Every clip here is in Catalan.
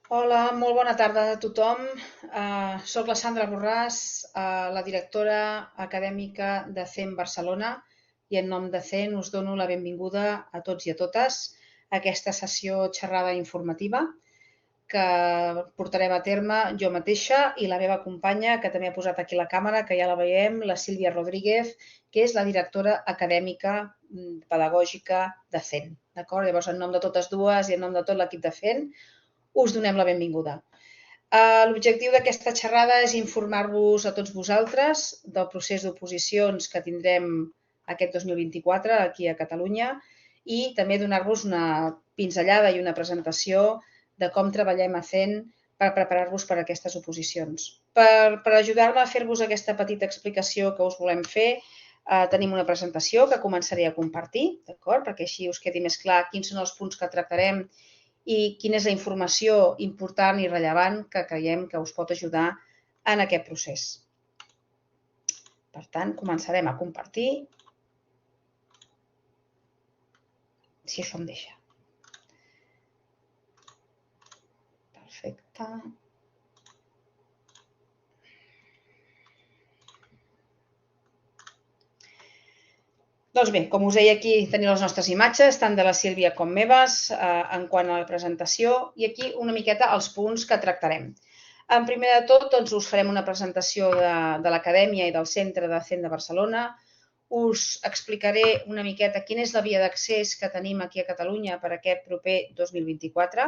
Hola, molt bona tarda a tothom. Soc la Sandra Borràs, la directora acadèmica de CEM Barcelona, i en nom de CEM us dono la benvinguda a tots i a totes a aquesta sessió xerrada informativa que portarem a terme jo mateixa i la meva companya, que també ha posat aquí la càmera, que ja la veiem, la Sílvia Rodríguez, que és la directora acadèmica pedagògica de CEN. D'acord? Llavors, en nom de totes dues i en nom de tot l'equip de CEN, us donem la benvinguda. L'objectiu d'aquesta xerrada és informar-vos a tots vosaltres del procés d'oposicions que tindrem aquest 2024 aquí a Catalunya i també donar-vos una pinzellada i una presentació de com treballem a CEN per preparar-vos per a aquestes oposicions. Per ajudar-me a fer-vos aquesta petita explicació que us volem fer, tenim una presentació que començaré a compartir, d'acord? Perquè així us quedi més clar quins són els punts que tractarem i quina és la informació important i rellevant que creiem que us pot ajudar en aquest procés. Per tant, començarem a compartir, si això em deixa. Perfecte. Doncs bé, com us deia aquí, teniu les nostres imatges, tant de la Sílvia com meves, en quant a la presentació, i aquí una miqueta els punts que tractarem. En primer de tot, doncs, us farem una presentació de l'acadèmia i del centre de CEN de Barcelona. Us explicaré una miqueta quina és la via d'accés que tenim aquí a Catalunya per a aquest proper 2024.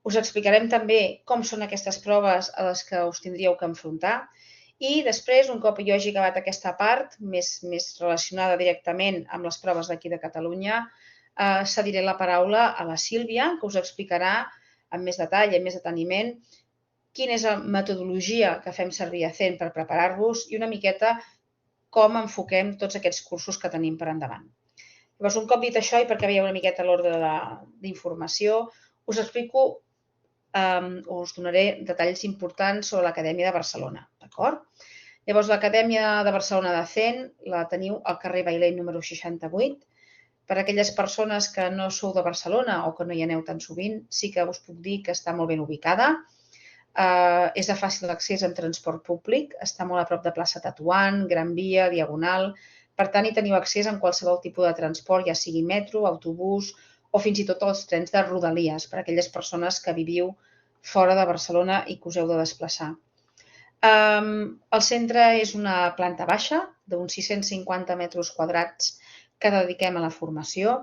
Us explicarem també com són aquestes proves a les que us tindríeu que enfrontar. I després, un cop jo hagi acabat aquesta part, més relacionada directament amb les proves d'aquí de Catalunya, cediré la paraula a la Sílvia, que us explicarà amb més detall i amb més deteniment quina és la metodologia que fem servir a CEN per preparar-vos i una miqueta com enfoquem tots aquests cursos que tenim per endavant. Llavors, un cop dit això, i perquè veieu una miqueta l'ordre d'informació, us explico o us donaré detalls importants sobre l'Acadèmia de Barcelona, d'acord? Llavors, l'Acadèmia de Barcelona de CEN la teniu al carrer Bailey número 68. Per a aquelles persones que no sou de Barcelona o que no hi aneu tan sovint, sí que us puc dir que està molt ben ubicada. És de fàcil accés en transport públic, està molt a prop de plaça Tetuan, Gran Via, Diagonal. Per tant, hi teniu accés en qualsevol tipus de transport, ja sigui metro, autobús o fins i tot els trens de Rodalies, per a aquelles persones que viviu fora de Barcelona i que us heu de desplaçar. El centre és una planta baixa d'uns 650 metres quadrats que dediquem a la formació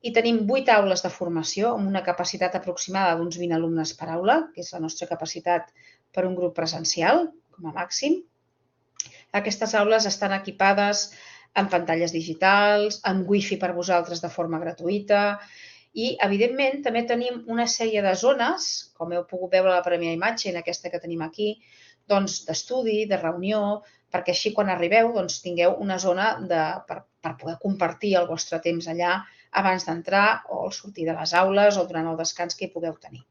i tenim 8 aules de formació amb una capacitat aproximada d'uns 20 alumnes per aula, que és la nostra capacitat per un grup presencial, com a màxim. Aquestes aules estan equipades amb pantalles digitals, amb wifi per vosaltres de forma gratuïta i, evidentment, també tenim una sèrie de zones, com heu pogut veure a la primera imatge, en aquesta que tenim aquí, d'estudi, de reunió, perquè així quan arribeu tingueu una zona per poder compartir el vostre temps allà abans d'entrar o al sortir de les aules o durant el descans que hi pugueu tenir.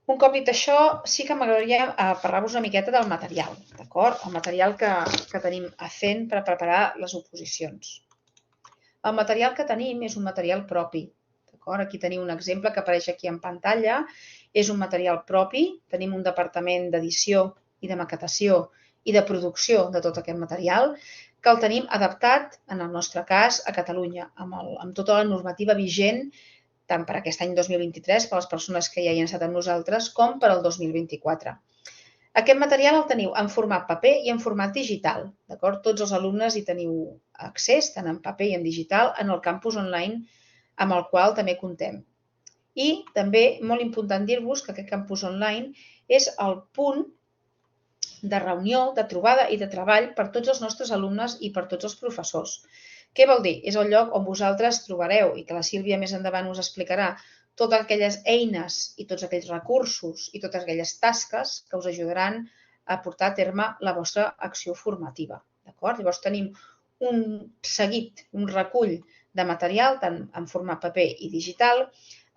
Un cop dit això, sí que m'agradaria parlar-vos una miqueta del material, d'acord? El material que tenim a CEN per preparar les oposicions. El material que tenim és un material propi, d'acord? Aquí teniu un exemple que apareix aquí en pantalla. És un material propi, tenim un departament d'edició i de maquetació i de producció de tot aquest material, que el tenim adaptat, en el nostre cas, a Catalunya, amb tota la normativa vigent, tant per aquest any 2023, per les persones que ja hi han estat amb nosaltres, com per al 2024. Aquest material el teniu en format paper i en format digital, d'acord? Tots els alumnes hi teniu accés, tant en paper i en digital, en el campus online amb el qual també comptem. I també, molt important dir-vos que aquest campus online és el punt de reunió, de trobada i de treball per tots els nostres alumnes i per tots els professors. Què vol dir? És el lloc on vosaltres trobareu, i que la Sílvia més endavant us explicarà, totes aquelles eines i tots aquells recursos i totes aquelles tasques que us ajudaran a portar a terme la vostra acció formativa. D'acord? Llavors tenim un seguit, un recull de material, tant en format paper i digital,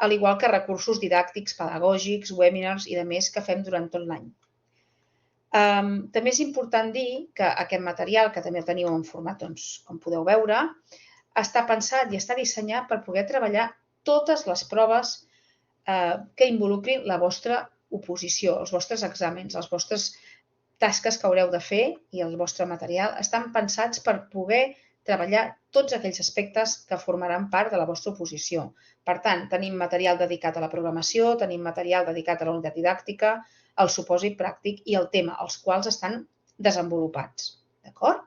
al igual que recursos didàctics, pedagògics, webinars i de més que fem durant tot l'any. També és important dir que aquest material, que també el teniu en format, com podeu veure, està pensat i està dissenyat per poder treballar totes les proves que involucrin la vostra oposició, els vostres exàmens, les vostres tasques que haureu de fer i el vostre material estan pensats per poder treballar tots aquells aspectes que formaran part de la vostra oposició. Per tant, tenim material dedicat a la programació, tenim material dedicat a la unitat didàctica, al supòsit pràctic i al tema, els quals estan desenvolupats. D'acord?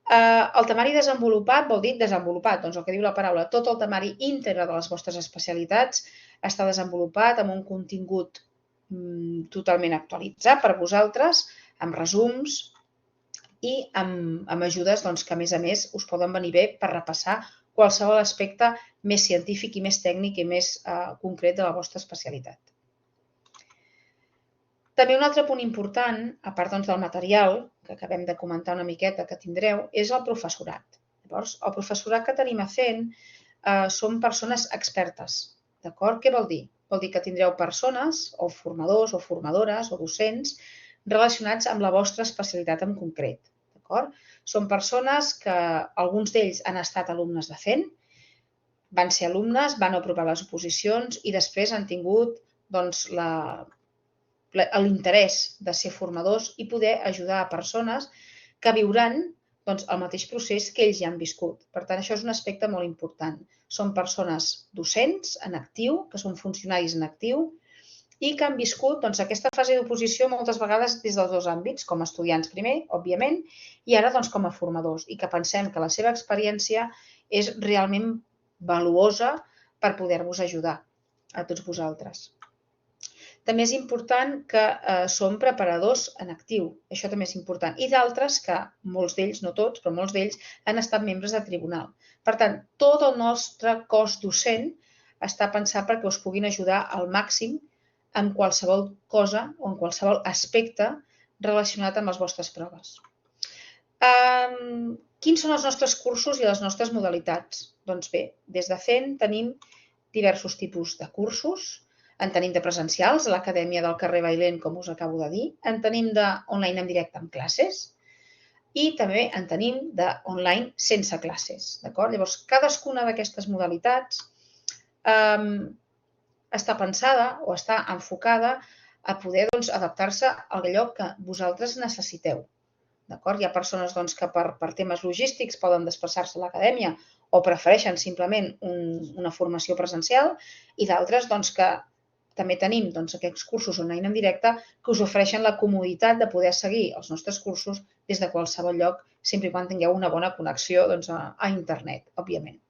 El temari desenvolupat vol dir desenvolupat, doncs el que diu la paraula, tot el temari íntegre de les vostres especialitats està desenvolupat amb un contingut totalment actualitzat per vosaltres, amb resums i amb ajudes que, a més, us poden venir bé per repassar qualsevol aspecte més científic i més tècnic i més concret de la vostra especialitat. També un altre punt important, a part del material, que acabem de comentar una miqueta que tindreu, és el professorat. Llavors, el professorat que tenim a fent són persones expertes. D'acord? Què vol dir? Vol dir que tindreu persones, o formadors, o formadores, o docents, relacionats amb la vostra especialitat en concret. D'acord? Són persones que alguns d'ells han estat alumnes de FEN, van ser alumnes, van aprovar les oposicions i després han tingut l'interès de ser formadors i poder ajudar a persones que viuran el mateix procés que ells ja han viscut. Per tant, això és un aspecte molt important. Són persones docents en actiu, que són funcionaris en actiu i que han viscut aquesta fase d'oposició moltes vegades des dels dos àmbits, com a estudiants primer, òbviament, i ara com a formadors, i que pensem que la seva experiència és realment valuosa per poder-vos ajudar a tots vosaltres. També és important que som preparadors en actiu, això també és important, i d'altres que, molts d'ells, no tots, però molts d'ells han estat membres de tribunal. Per tant, tot el nostre cos docent està pensat perquè us puguin ajudar al màxim en qualsevol cosa o en qualsevol aspecte relacionat amb les vostres proves. Quins són els nostres cursos i les nostres modalitats? Doncs bé, des de FEN tenim diversos tipus de cursos. En tenim de presencials, a l'Acadèmia del Carrer Bailén, com us acabo de dir. En tenim d'online en directe amb classes i també en tenim d'online sense classes. Llavors, cadascuna d'aquestes modalitats està pensada o està enfocada a poder adaptar-se a allò que vosaltres necessiteu. Hi ha persones que per temes logístics poden desplaçar-se a l'acadèmia o prefereixen simplement una formació presencial i d'altres que també tenim aquests cursos online en directe que us ofereixen la comoditat de poder seguir els nostres cursos des de qualsevol lloc, sempre que tingueu una bona connexió a internet, òbviament.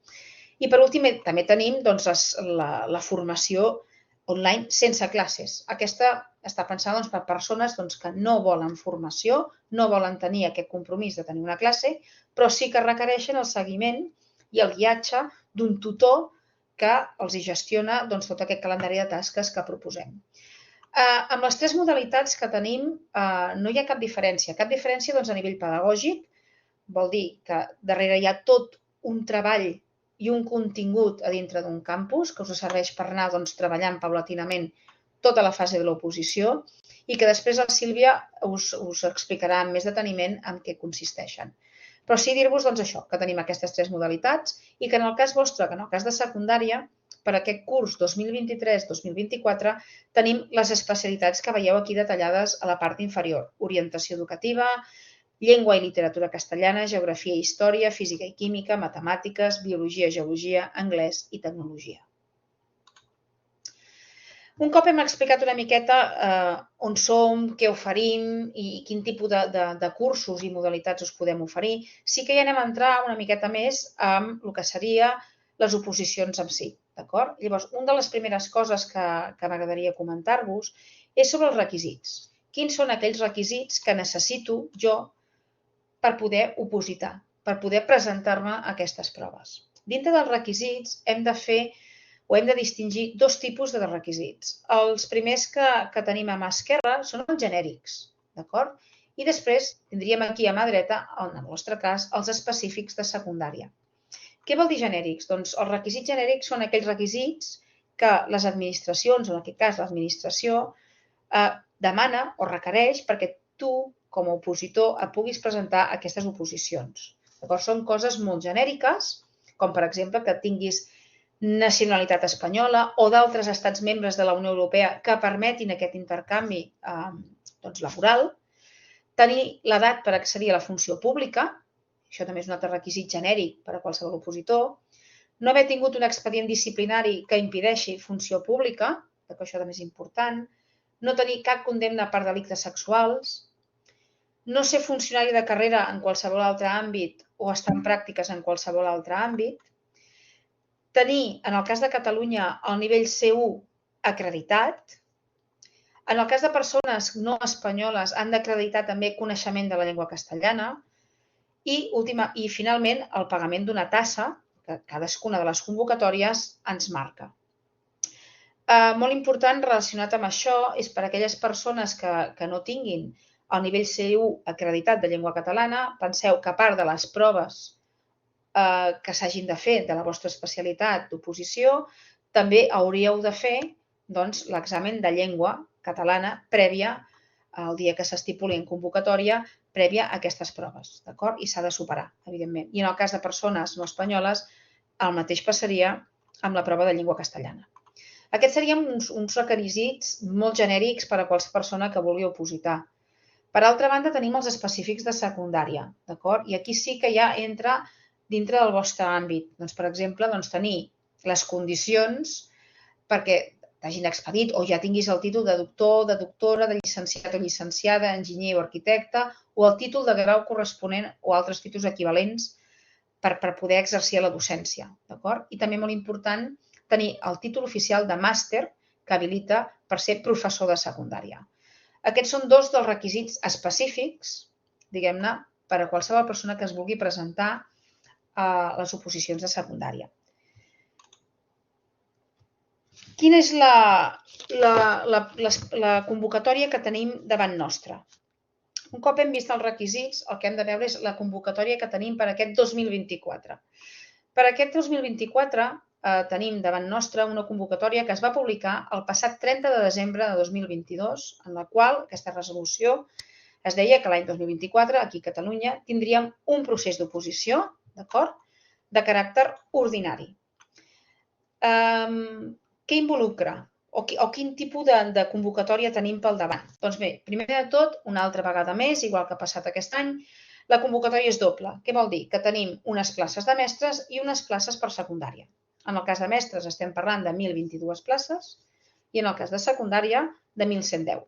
I per últim, també tenim la formació online sense classes. Aquesta està pensada per persones que no volen formació, no volen tenir aquest compromís de tenir una classe, però sí que requereixen el seguiment i el guiatge d'un tutor que els gestiona tot aquest calendari de tasques que proposem. Amb les tres modalitats que tenim no hi ha cap diferència. Cap diferència a nivell pedagògic, vol dir que darrere hi ha tot un treball i un contingut a dintre d'un campus que us serveix per anar treballant paulatinament tota la fase de l'oposició i que després la Sílvia us explicarà amb més deteniment en què consisteixen. Però sí dir-vos això, que tenim aquestes tres modalitats i que en el cas vostre, que en el cas de secundària, per aquest curs 2023-2024, tenim les especialitats que veieu aquí detallades a la part inferior. Orientació educativa, llengua i literatura castellana, geografia i història, física i química, matemàtiques, biologia, geologia, anglès i tecnologia. Un cop hem explicat una miqueta on som, què oferim i quin tipus de cursos i modalitats us podem oferir, sí que ja anem a entrar una miqueta més amb el que seria les oposicions en si. Llavors, una de les primeres coses que m'agradaria comentar-vos és sobre els requisits. Quins són aquells requisits que necessito jo per poder opositar, per poder presentar-me a aquestes proves? Dintre dels requisits hem de distingir dos tipus de requisits. Els primers que tenim a mà esquerra són els genèrics, d'acord? I després tindríem aquí a mà dreta, en el nostre cas, els específics de secundària. Què vol dir genèrics? Doncs els requisits genèrics són aquells requisits que les administracions, o en aquest cas l'administració, demana o requereix perquè tu, com a opositor, et puguis presentar a aquestes oposicions. Llavors, són coses molt genèriques, com per exemple que tinguis nacionalitat espanyola o d'altres estats membres de la Unió Europea que permetin aquest intercanvi laboral, tenir l'edat per accedir a la funció pública, això també és un altre requisit genèric per a qualsevol opositor, no haver tingut un expedient disciplinari que impedeixi funció pública, perquè això també és important, no tenir cap condemna per delictes sexuals, no ser funcionari de carrera en qualsevol altre àmbit o estar en pràctiques en qualsevol altre àmbit, tenir, en el cas de Catalunya, el nivell C1 acreditat. En el cas de persones no espanyoles, han d'acreditar també coneixement de la llengua castellana. I finalment, el pagament d'una tassa, que cadascuna de les convocatòries ens marca. Molt important relacionat amb això és per a aquelles persones que no tinguin el nivell C1 acreditat de llengua catalana, penseu que a part de les proves que s'hagin de fer de la vostra especialitat d'oposició, també hauríeu de fer l'examen de llengua catalana prèvia, el dia que s'estipuli en convocatòria, prèvia a aquestes proves, d'acord? I s'ha de superar, evidentment. I en el cas de persones no espanyoles, el mateix passaria amb la prova de llengua castellana. Aquests serien uns requisits molt genèrics per a qualsevol persona que vulgui opositar. Per altra banda, tenim els específics de secundària, d'acord? I aquí sí que ja entra dintre del vostre àmbit. Per exemple, tenir les condicions perquè t'hagin expedit o ja tinguis el títol de doctor, de doctora, de llicenciat o llicenciada, enginyer o arquitecte, o el títol de grau corresponent o altres títols equivalents per poder exercir la docència, d'acord? I també molt important tenir el títol oficial de màster que habilita per ser professor de secundària. Aquests són dos dels requisits específics, diguem-ne, per a qualsevol persona que es vulgui presentar a les oposicions de secundària. Quina és la convocatòria que tenim davant nostra? Un cop hem vist els requisits, el que hem de veure és la convocatòria que tenim per aquest 2024. Per aquest 2024 tenim davant nostra una convocatòria que es va publicar el passat 30 de desembre de 2022, en la qual aquesta resolució es deia que l'any 2024, aquí a Catalunya, tindríem un procés d'oposició, d'acord, de caràcter ordinari. Què involucra? O quin tipus de convocatòria tenim pel davant? Doncs bé, primer de tot, una altra vegada més, igual que ha passat aquest any, la convocatòria és doble. Què vol dir? Que tenim unes places de mestres i unes places per secundària. En el cas de mestres estem parlant de 1.022 places i en el cas de secundària de 1.110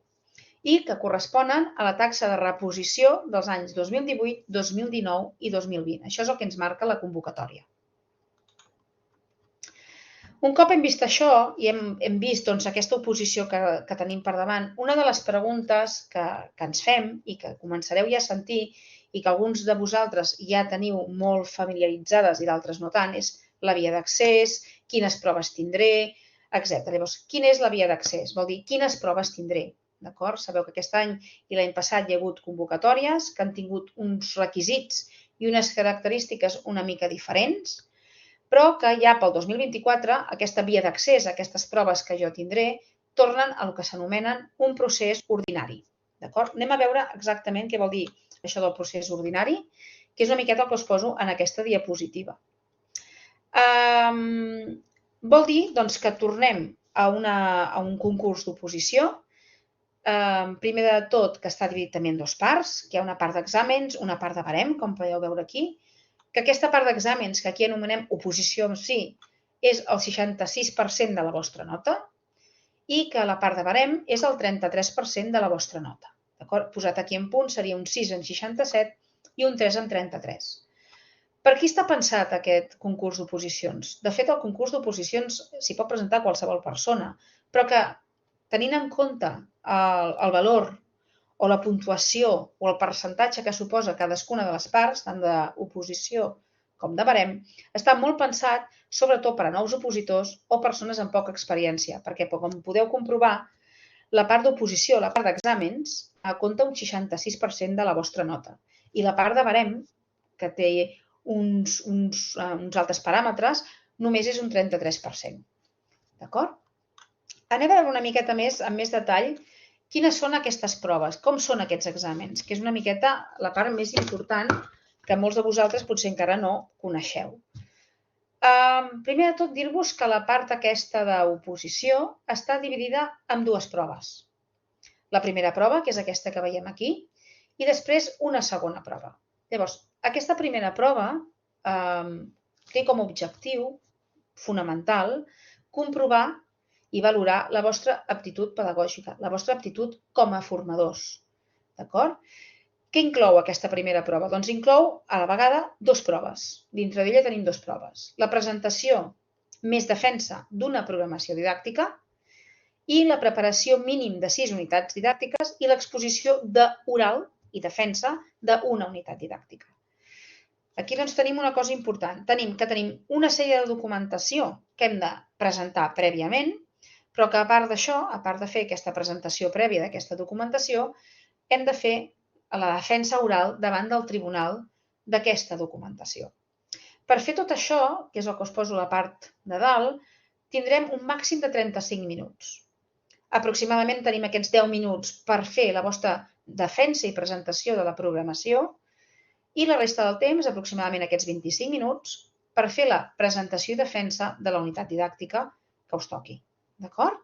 i que corresponen a la taxa de reposició dels anys 2018, 2019 i 2020. Això és el que ens marca la convocatòria. Un cop hem vist això i hem vist aquesta oposició que tenim per davant, una de les preguntes que ens fem i que començareu ja a sentir i que alguns de vosaltres ja teniu molt familiaritzades i d'altres no tant, és la via d'accés, quines proves tindré, etc. Llavors, quina és la via d'accés? Vol dir, quines proves tindré? D'acord? Sabeu que aquest any i l'any passat hi ha hagut convocatòries que han tingut uns requisits i unes característiques una mica diferents, però que ja pel 2024 aquesta via d'accés a aquestes proves que jo tindré tornen a el que s'anomenen un procés ordinari. D'acord? Anem a veure exactament què vol dir això del procés ordinari, que és una miqueta el que us poso en aquesta diapositiva. Vol dir que tornem a un concurs d'oposició, primer de tot que està dividit també en dues parts, que hi ha una part d'exàmens, una part de barem, com podeu veure aquí, que aquesta part d'exàmens, que aquí anomenem oposició en si, és el 66% de la vostra nota i que la part de barem és el 33% de la vostra nota. Posat aquí en punt seria un 6 en 67 i un 3 en 33. Per qui està pensat aquest concurs d'oposicions? De fet, el concurs d'oposicions s'hi pot presentar qualsevol persona, però que tenint en compte el valor o la puntuació o el percentatge que suposa cadascuna de les parts, tant d'oposició com de barem, està molt pensat sobretot per a nous opositors o persones amb poca experiència, perquè, com podeu comprovar, la part d'oposició, la part d'exàmens, compta un 66% de la vostra nota. I la part de barem, que té uns altres paràmetres, només és un 33%. D'acord? Anem a veure una miqueta més, amb més detall, quines són aquestes proves, com són aquests exàmens, que és una miqueta la part més important que molts de vosaltres potser encara no coneixeu. Primer de tot, dir-vos que la part aquesta d'oposició està dividida en dues proves. La primera prova, que és aquesta que veiem aquí, i després una segona prova. Llavors, aquesta primera prova té com a objectiu fonamental comprovar i valorar la vostra aptitud pedagògica, la vostra aptitud com a formadors. D'acord? Què inclou aquesta primera prova? Doncs inclou, a la vegada, dues proves. Dintre d'ella tenim dues proves. La presentació més defensa d'una programació didàctica i la preparació mínim de 6 unitats didàctiques i l'exposició d'oral i defensa d'una unitat didàctica. Aquí doncs tenim una cosa important. Tenim una sèrie de documentació que hem de presentar prèviament, però que a part d'això, a part de fer aquesta presentació prèvia d'aquesta documentació, hem de fer la defensa oral davant del tribunal d'aquesta documentació. Per fer tot això, que és el que us poso a la part de dalt, tindrem un màxim de 35 minuts. Aproximadament tenim aquests 10 minuts per fer la vostra defensa i presentació de la programació i la resta del temps, aproximadament aquests 25 minuts, per fer la presentació i defensa de la unitat didàctica que us toqui. D'acord?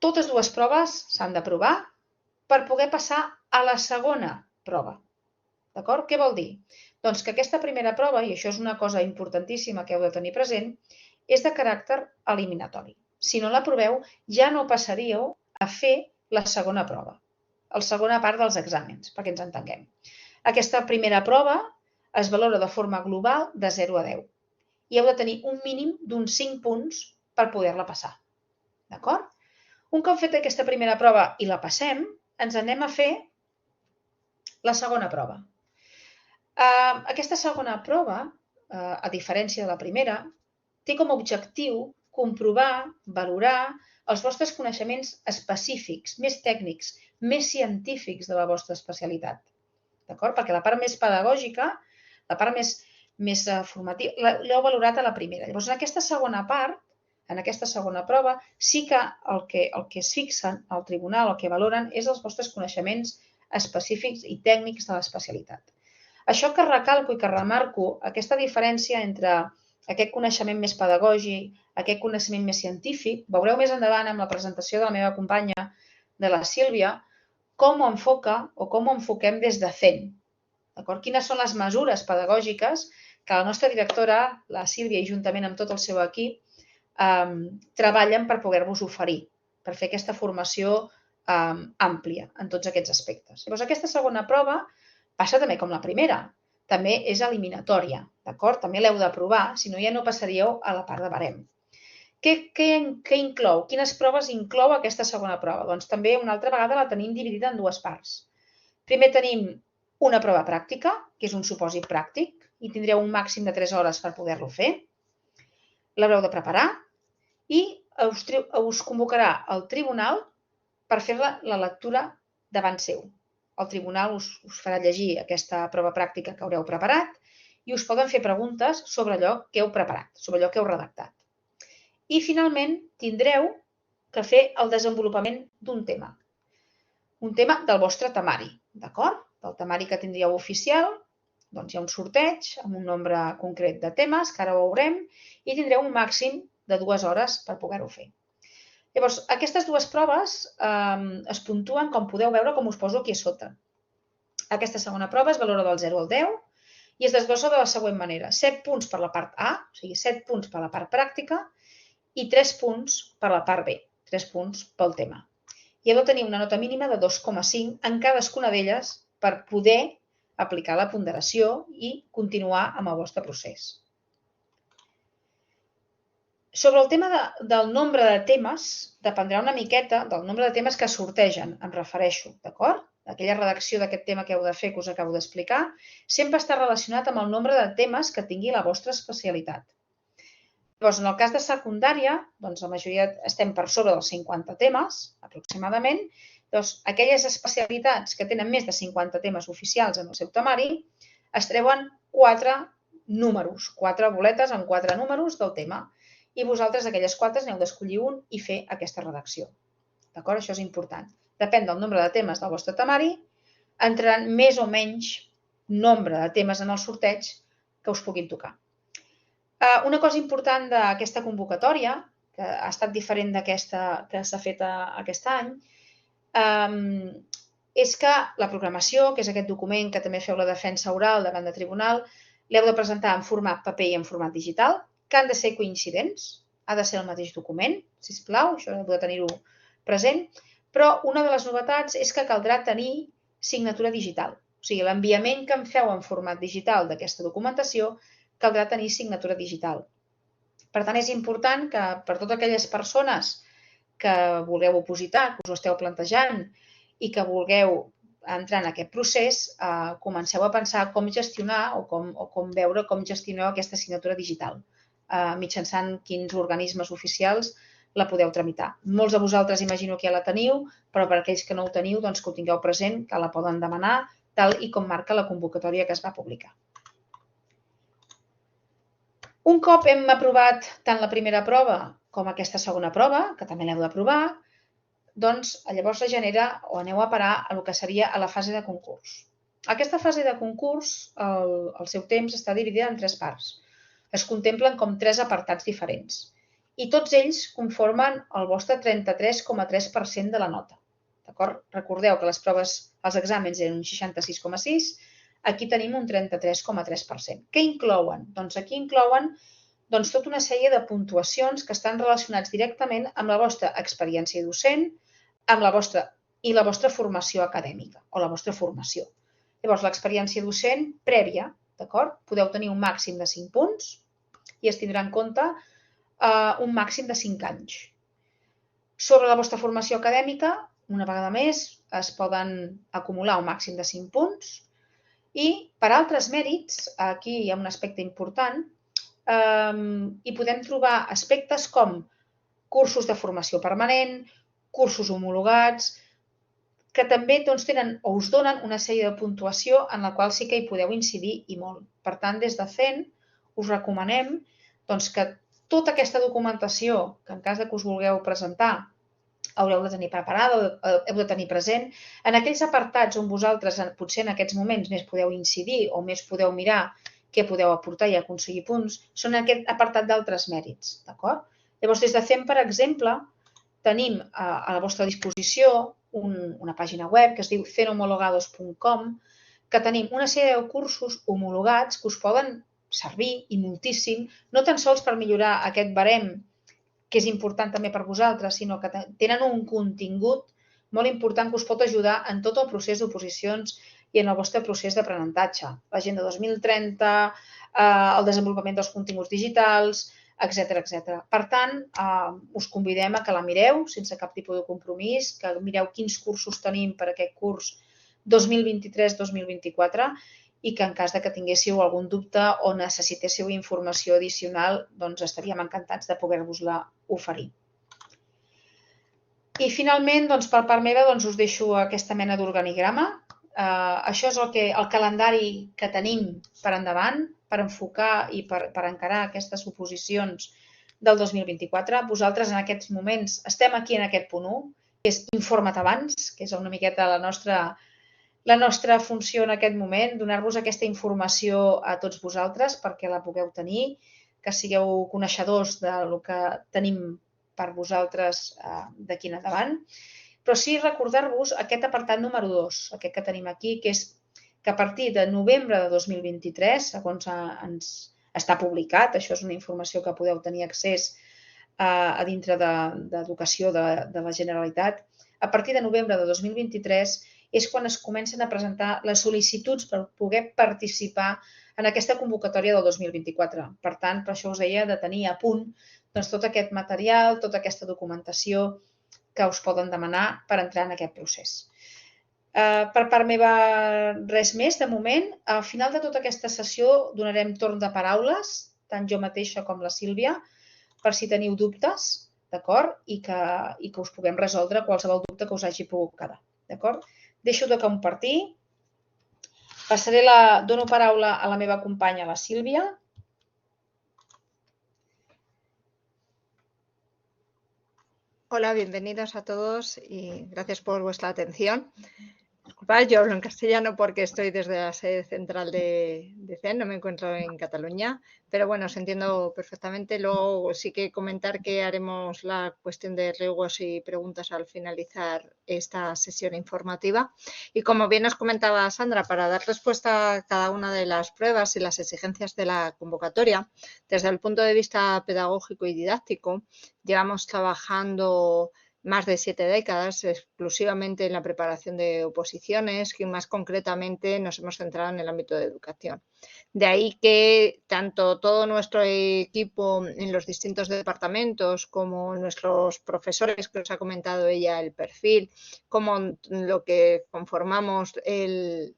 Totes dues proves s'han d'aprovar per poder passar a la segona prova. D'acord? Què vol dir? Doncs que aquesta primera prova, i això és una cosa importantíssima que heu de tenir present, és de caràcter eliminatori. Si no l'aproveu, ja no passaríeu a fer la segona prova, la segona part dels exàmens, perquè ens entenguem. Aquesta primera prova es valora de forma global de 0 a 10 i heu de tenir un mínim d'uns 5 punts per poder-la passar. D'acord? Un cop feta aquesta primera prova i la passem, ens anem a fer la segona prova. Aquesta segona prova, a diferència de la primera, té com a objectiu comprovar, valorar els vostres coneixements específics, més tècnics, més científics de la vostra especialitat. D'acord? Perquè la part més pedagògica, la part més formativa, l'heu valorat a la primera. Llavors, en aquesta segona part, en aquesta segona prova, sí que el que es fixen al tribunal, el que valoren, és els vostres coneixements específics i tècnics de l'especialitat. Això que recalco i que remarco, aquesta diferència entre aquest coneixement més pedagògic, aquest coneixement més científic, veureu més endavant amb la presentació de la meva companya, de la Sílvia, com ho enfoca o com ho enfoquem des de CEN. Quines són les mesures pedagògiques que la nostra directora, la Sílvia, i juntament amb tot el seu equip, treballen per poder-vos oferir, per fer aquesta formació àmplia en tots aquests aspectes. Llavors, aquesta segona prova passa també com la primera, també és eliminatòria, d'acord? També l'heu d'aprovar, si no ja no passaríeu a la part de barem. Què inclou? Quines proves inclou aquesta segona prova? Doncs també una altra vegada la tenim dividida en dues parts. Primer tenim una prova pràctica, que és un supòsit pràctic, i tindreu un màxim de 3 hores per poder-lo fer. L'haureu de preparar i us convocarà el tribunal per fer la lectura davant seu. El tribunal us farà llegir aquesta prova pràctica que haureu preparat i us poden fer preguntes sobre allò que heu preparat, sobre allò que heu redactat. I finalment tindreu que fer el desenvolupament d'un tema del vostre temari, d'acord? Del temari que tindríeu oficial, doncs hi ha un sorteig amb un nombre concret de temes, que ara ho veurem, i tindreu un màxim de 2 hores per poder-ho fer. Llavors, aquestes dues proves es puntuen, com podeu veure, com us poso aquí a sota. Aquesta segona prova es valora del 0 al 10 i es desglossa de la següent manera. 7 punts per la part A, o sigui, 7 punts per la part pràctica i 3 punts per la part B, 3 punts pel tema. I heu de tenir una nota mínima de 2,5 en cadascuna d'elles per poder aplicar la ponderació i continuar amb el vostre procés. Sobre el tema del nombre de temes, dependrà una miqueta del nombre de temes que sortegen, em refereixo, d'acord? Aquella redacció d'aquest tema que heu de fer, que us acabo d'explicar, sempre està relacionat amb el nombre de temes que tingui la vostra especialitat. Llavors, en el cas de secundària, doncs la majoria estem per sobre dels 50 temes, aproximadament. Doncs aquelles especialitats que tenen més de 50 temes oficials en el seu temari, es treuen 4 números, 4 boletes amb 4 números del tema. I vosaltres, aquelles 4, n'heu d'escollir un i fer aquesta redacció. D'acord? Això és important. Depèn del nombre de temes del vostre temari, entraran més o menys nombre de temes en el sorteig que us puguin tocar. Una cosa important d'aquesta convocatòria, que ha estat diferent d'aquesta que s'ha fet aquest any, és que la programació, que és aquest document que també feu la defensa oral davant de tribunal, l'heu de presentar en format paper i en format digital, que han de ser coincidents, ha de ser el mateix document, sisplau, això heu de tenir-ho present, però una de les novetats és que caldrà tenir signatura digital. O sigui, l'enviament que em feu en format digital d'aquesta documentació caldrà tenir signatura digital. Per tant, és important que per totes aquelles persones que vulgueu opositar, que us ho esteu plantejant i que vulgueu entrar en aquest procés, comenceu a pensar com gestionar o com veure com gestioneu aquesta signatura digital, mitjançant quins organismes oficials la podeu tramitar. Molts de vosaltres imagino que ja la teniu, però per aquells que no ho teniu, doncs que ho tingueu present, que la poden demanar, tal i com marca la convocatòria que es va publicar. Un cop hem aprovat tant la primera prova com aquesta segona prova, que també l'heu d'aprovar, doncs llavors es genera o aneu a parar a el que seria a la fase de concurs. Aquesta fase de concurs, el seu temps està dividida en 3 parts. Es contemplen com 3 apartats diferents i tots ells conformen el vostre 33,3% de la nota. D'acord? Recordeu que les proves, els exàmens eren un 66,6%, aquí tenim un 33,3%. Què inclouen? Doncs aquí inclouen tota una sèrie de puntuacions que estan relacionats directament amb la vostra experiència docent i la vostra formació acadèmica o la vostra formació. Llavors, l'experiència docent prèvia, d'acord? Podeu tenir un màxim de 5 punts i es tindrà en compte un màxim de 5 anys. Sobre la vostra formació acadèmica, una vegada més, es poden acumular un màxim de 5 punts i per altres mèrits, aquí hi ha un aspecte important, hi podem trobar aspectes com cursos de formació permanent, cursos homologats, que també tenen o us donen una sèrie de puntuació en la qual sí que hi podeu incidir i molt. Per tant, des de CEN us recomanem que tota aquesta documentació que en cas que us vulgueu presentar haureu de tenir preparada, heu de tenir present. En aquells apartats on vosaltres potser en aquests moments més podeu incidir o més podeu mirar què podeu aportar i aconseguir punts, són aquest apartat d'altres mèrits. Llavors, des de CEN, per exemple, tenim a la vostra disposició una pàgina web que es diu cenhomologados.com, que tenim una sèrie de cursos homologats que us poden servir i moltíssim, no tan sols per millorar aquest barem, que és important també per vosaltres, sinó que tenen un contingut molt important que us pot ajudar en tot el procés d'oposicions i en el vostre procés d'aprenentatge. L'Agenda 2030, el desenvolupament dels continguts digitals, etc. Per tant, us convidem a que la mireu sense cap tipus de compromís, que mireu quins cursos tenim per aquest curs 2023-2024 i que en cas que tinguéssiu algun dubte o necessitéssiu informació addicional, doncs estaríem encantats de poder-vos-la oferir. I finalment, per part meva, us deixo aquesta mena d'organigrama. Això és el calendari que tenim per endavant, per enfocar i per encarar aquestes oposicions del 2024. Vosaltres en aquests moments estem aquí en aquest punt 1, que és informa't abans, que és una miqueta la nostra funció en aquest moment, donar-vos aquesta informació a tots vosaltres perquè la pugueu tenir, que sigueu coneixedors del que tenim per vosaltres d'aquí en endavant. Però sí recordar-vos aquest apartat número 2, aquest que tenim aquí, que és que a partir de novembre de 2023, segons ens està publicat, això és una informació que podeu tenir accés a dintre d'Educació de la Generalitat, a partir de novembre de 2023 és quan es comencen a presentar les sol·licituds per poder participar en aquesta convocatòria del 2024. Per tant, per això us deia de tenir a punt tot aquest material, tota aquesta documentació que us poden demanar per entrar en aquest procés. Per part meva, res més de moment. Al final de tota aquesta sessió donarem torn de paraules, tant jo mateixa com la Sílvia, per si teniu dubtes, d'acord? I que us puguem resoldre qualsevol dubte que us hagi pogut quedar, d'acord? Deixo de compartir. Dono paraula a la meva companya, la Sílvia. Hola, bienvenidos a todos y gracias por vuestra atención. Disculpad, yo hablo en castellano porque estoy desde la sede central de CEN, no me encuentro en Cataluña, pero bueno, os entiendo perfectamente. Luego sí que comentar que haremos la cuestión de riesgos y preguntas al finalizar esta sesión informativa. Y como bien os comentaba Sandra, para dar respuesta a cada una de las pruebas y las exigencias de la convocatoria, desde el punto de vista pedagógico y didáctico, llevamos trabajando más de 7 décadas exclusivamente en la preparación de oposiciones, que más concretamente nos hemos centrado en el ámbito de educación. De ahí que tanto todo nuestro equipo en los distintos departamentos como nuestros profesores, que os ha comentado ella el perfil, como lo que conformamos el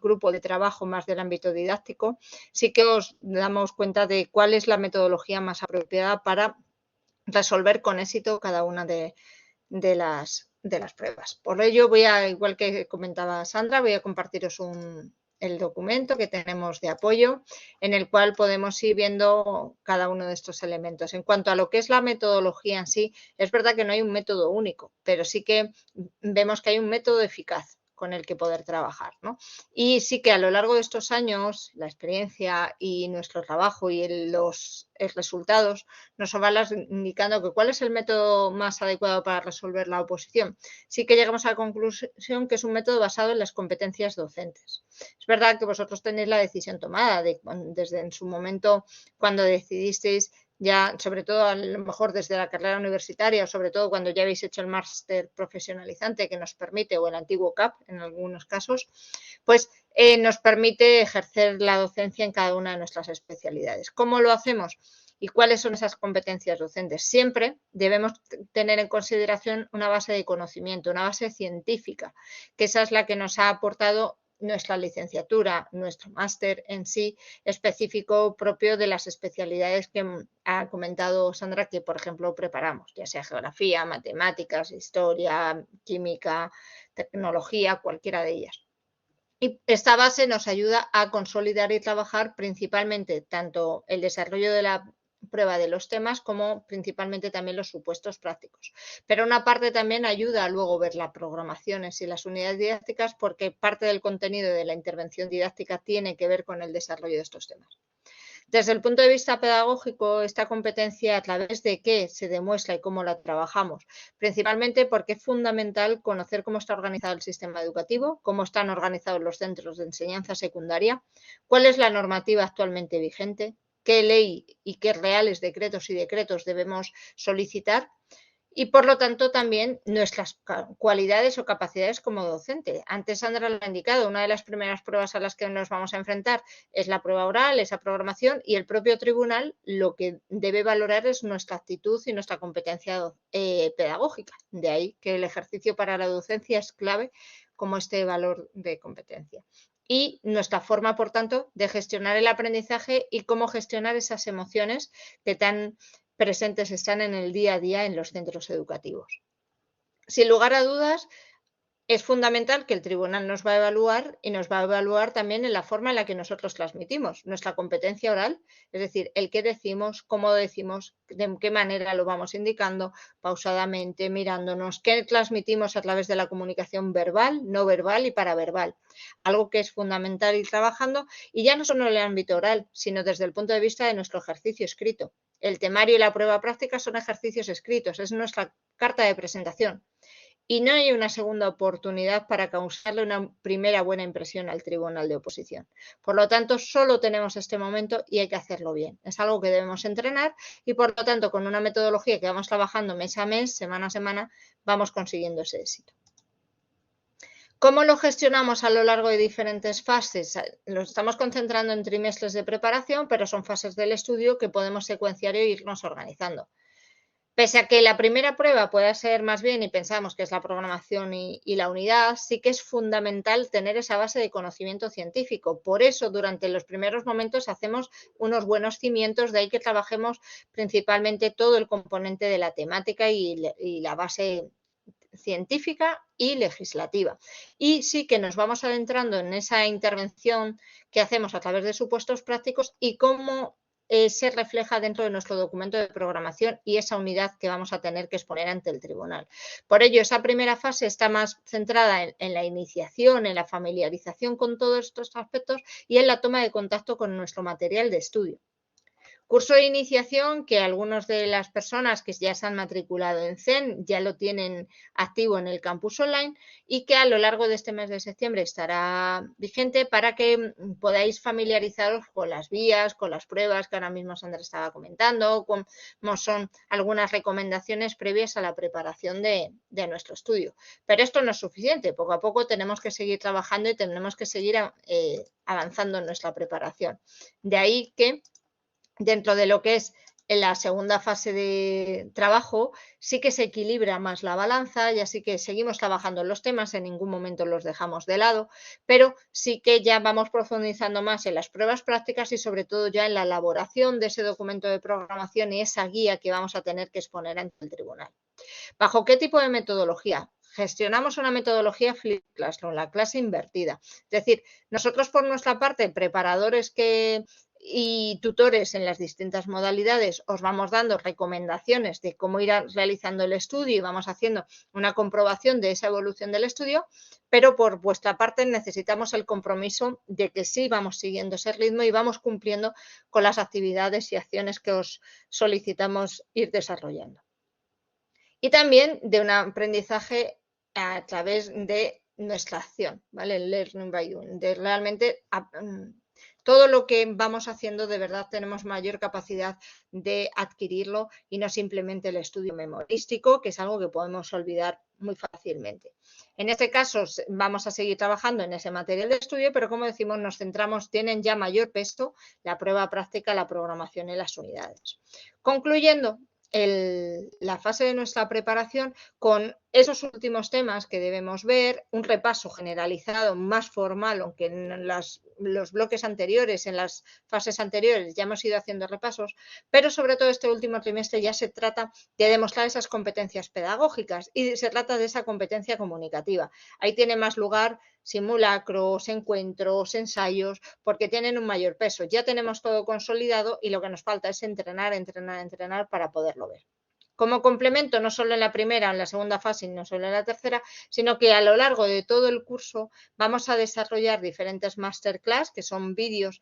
grupo de trabajo más del ámbito didáctico, sí que os damos cuenta de cuál es la metodología más apropiada para resolver con éxito cada una de las pruebas. Por ello, igual que comentaba Sandra, voy a compartiros el documento que tenemos de apoyo en el cual podemos ir viendo cada uno de estos elementos. En cuanto a lo que es la metodología en sí, es verdad que no hay un método único, pero sí que vemos que hay un método eficaz con el que poder trabajar, ¿no? Y sí que a lo largo de estos años, la experiencia y nuestro trabajo y los resultados nos van indicando que cuál es el método más adecuado para resolver la oposición. Sí que llegamos a la conclusión que es un método basado en las competencias docentes. Es verdad que vosotros tenéis la decisión tomada desde en su momento cuando decidisteis ya, sobre todo a lo mejor desde la carrera universitaria o sobre todo cuando ya habéis hecho el máster profesionalizante que nos permite, o el antiguo CAP en algunos casos, pues nos permite ejercer la docencia en cada una de nuestras especialidades. ¿Cómo lo hacemos? ¿Y cuáles son esas competencias docentes? Siempre debemos tener en consideración una base de conocimiento, una base científica, que esa es la que nos ha aportado nuestra licenciatura, nuestro máster en sí, específico propio de las especialidades que ha comentado Sandra que, por ejemplo, preparamos, ya sea geografía, matemáticas, historia, química, tecnología, cualquiera de ellas. Y esta base nos ayuda a consolidar y trabajar principalmente tanto el desarrollo de la prueba de los temas como principalmente también los supuestos prácticos. Pero una parte también ayuda a luego ver las programaciones y las unidades didácticas porque parte del contenido de la intervención didáctica tiene que ver con el desarrollo de estos temas. Desde el punto de vista pedagógico, esta competencia, ¿a través de qué se demuestra y cómo la trabajamos? Principalmente porque es fundamental conocer cómo está organizado el sistema educativo, cómo están organizados los centros de enseñanza secundaria, cuál es la normativa actualmente vigente, qué ley y qué reales decretos y decretos debemos solicitar y, por lo tanto, también nuestras cualidades o capacidades como docente. Antes Sandra lo ha indicado, una de las primeras pruebas a las que nos vamos a enfrentar es la prueba oral, esa programación, y el propio tribunal lo que debe valorar es nuestra actitud y nuestra competencia pedagógica. De ahí que el ejercicio para la docencia es clave como este valor de competencia. Y nuestra forma, por tanto, de gestionar el aprendizaje y cómo gestionar esas emociones que tan presentes están en el día a día en los centros educativos. Sin lugar a dudas, es fundamental que el tribunal nos va a evaluar y nos va a evaluar también en la forma en la que nosotros transmitimos nuestra competencia oral, es decir, el qué decimos, cómo decimos, de qué manera lo vamos indicando, pausadamente, mirándonos, qué transmitimos a través de la comunicación verbal, no verbal y paraverbal. Algo que es fundamental ir trabajando y ya no solo en el ámbito oral, sino desde el punto de vista de nuestro ejercicio escrito. El temario y la prueba práctica son ejercicios escritos, es nuestra carta de presentación. Y no hay una segunda oportunidad para causarle una primera buena impresión al tribunal de oposición. Por lo tanto, solo tenemos este momento y hay que hacerlo bien. Es algo que debemos entrenar y, por lo tanto, con una metodología que vamos trabajando mes a mes, semana a semana, vamos consiguiendo ese éxito. ¿Cómo lo gestionamos a lo largo de diferentes fases? Lo estamos concentrando en trimestres de preparación, pero son fases del estudio que podemos secuenciar e irnos organizando. Pese a que la primera prueba pueda ser más bien, y pensamos que es la programación y la unidad, sí que es fundamental tener esa base de conocimiento científico. Por eso, durante los primeros momentos hacemos unos buenos cimientos, de ahí que trabajemos principalmente todo el componente de la temática y la base científica y legislativa. Y sí que nos vamos adentrando en esa intervención que hacemos a través de supuestos prácticos y cómo se refleja dentro de nuestro documento de programación y esa unidad que vamos a tener que exponer ante el tribunal. Por ello, esa primera fase está más centrada en la iniciación, en la familiarización con todos estos aspectos y en la toma de contacto con nuestro material de estudio. Curso de iniciación que algunas de las personas que ya se han matriculado en CEN ya lo tienen activo en el campus online y que a lo largo de este mes de septiembre estará vigente para que podáis familiarizaros con las vías, con las pruebas que ahora mismo Sandra estaba comentando, como son algunas recomendaciones previas a la preparación de nuestro estudio. Pero esto no es suficiente, poco a poco tenemos que seguir trabajando y tenemos que seguir avanzando en nuestra preparación. De ahí que dentro de lo que es en la segunda fase de trabajo, sí que se equilibra más la balanza y así que seguimos trabajando en los temas, en ningún momento los dejamos de lado, pero sí que ya vamos profundizando más en las pruebas prácticas y sobre todo ya en la elaboración de ese documento de programación y esa guía que vamos a tener que exponer ante el tribunal. ¿Bajo qué tipo de metodología? Gestionamos una metodología Flip Classroom, la clase invertida. Es decir, nosotros por nuestra parte, preparadores y tutores en las distintas modalidades, os vamos dando recomendaciones de cómo ir realizando el estudio y vamos haciendo una comprobación de esa evolución del estudio, pero por vuestra parte necesitamos el compromiso de que sí vamos siguiendo ese ritmo y vamos cumpliendo con las actividades y acciones que os solicitamos ir desarrollando. Y también de un aprendizaje a través de nuestra acción, ¿vale? El learning by doing, de realmente todo lo que vamos haciendo de verdad tenemos mayor capacidad de adquirirlo y no simplemente el estudio memorístico, que es algo que podemos olvidar muy fácilmente. En este caso vamos a seguir trabajando en ese material de estudio, pero como decimos, nos centramos, tienen ya mayor peso la prueba práctica, la programación y las unidades. Concluyendo, la fase de nuestra preparación con esos últimos temas que debemos ver, un repaso generalizado más formal, aunque en los bloques anteriores, en las fases anteriores ya hemos ido haciendo repasos, pero sobre todo este último trimestre ya se trata de demostrar esas competencias pedagógicas y se trata de esa competencia comunicativa. Ahí tiene más lugar simulacros, encuentros, ensayos, porque tienen un mayor peso. Ya tenemos todo consolidado y lo que nos falta es entrenar, entrenar, entrenar para poderlo ver. Como complemento, no solo en la primera o en la segunda fase, no solo en la tercera, sino que a lo largo de todo el curso vamos a desarrollar diferentes masterclass, que son vídeos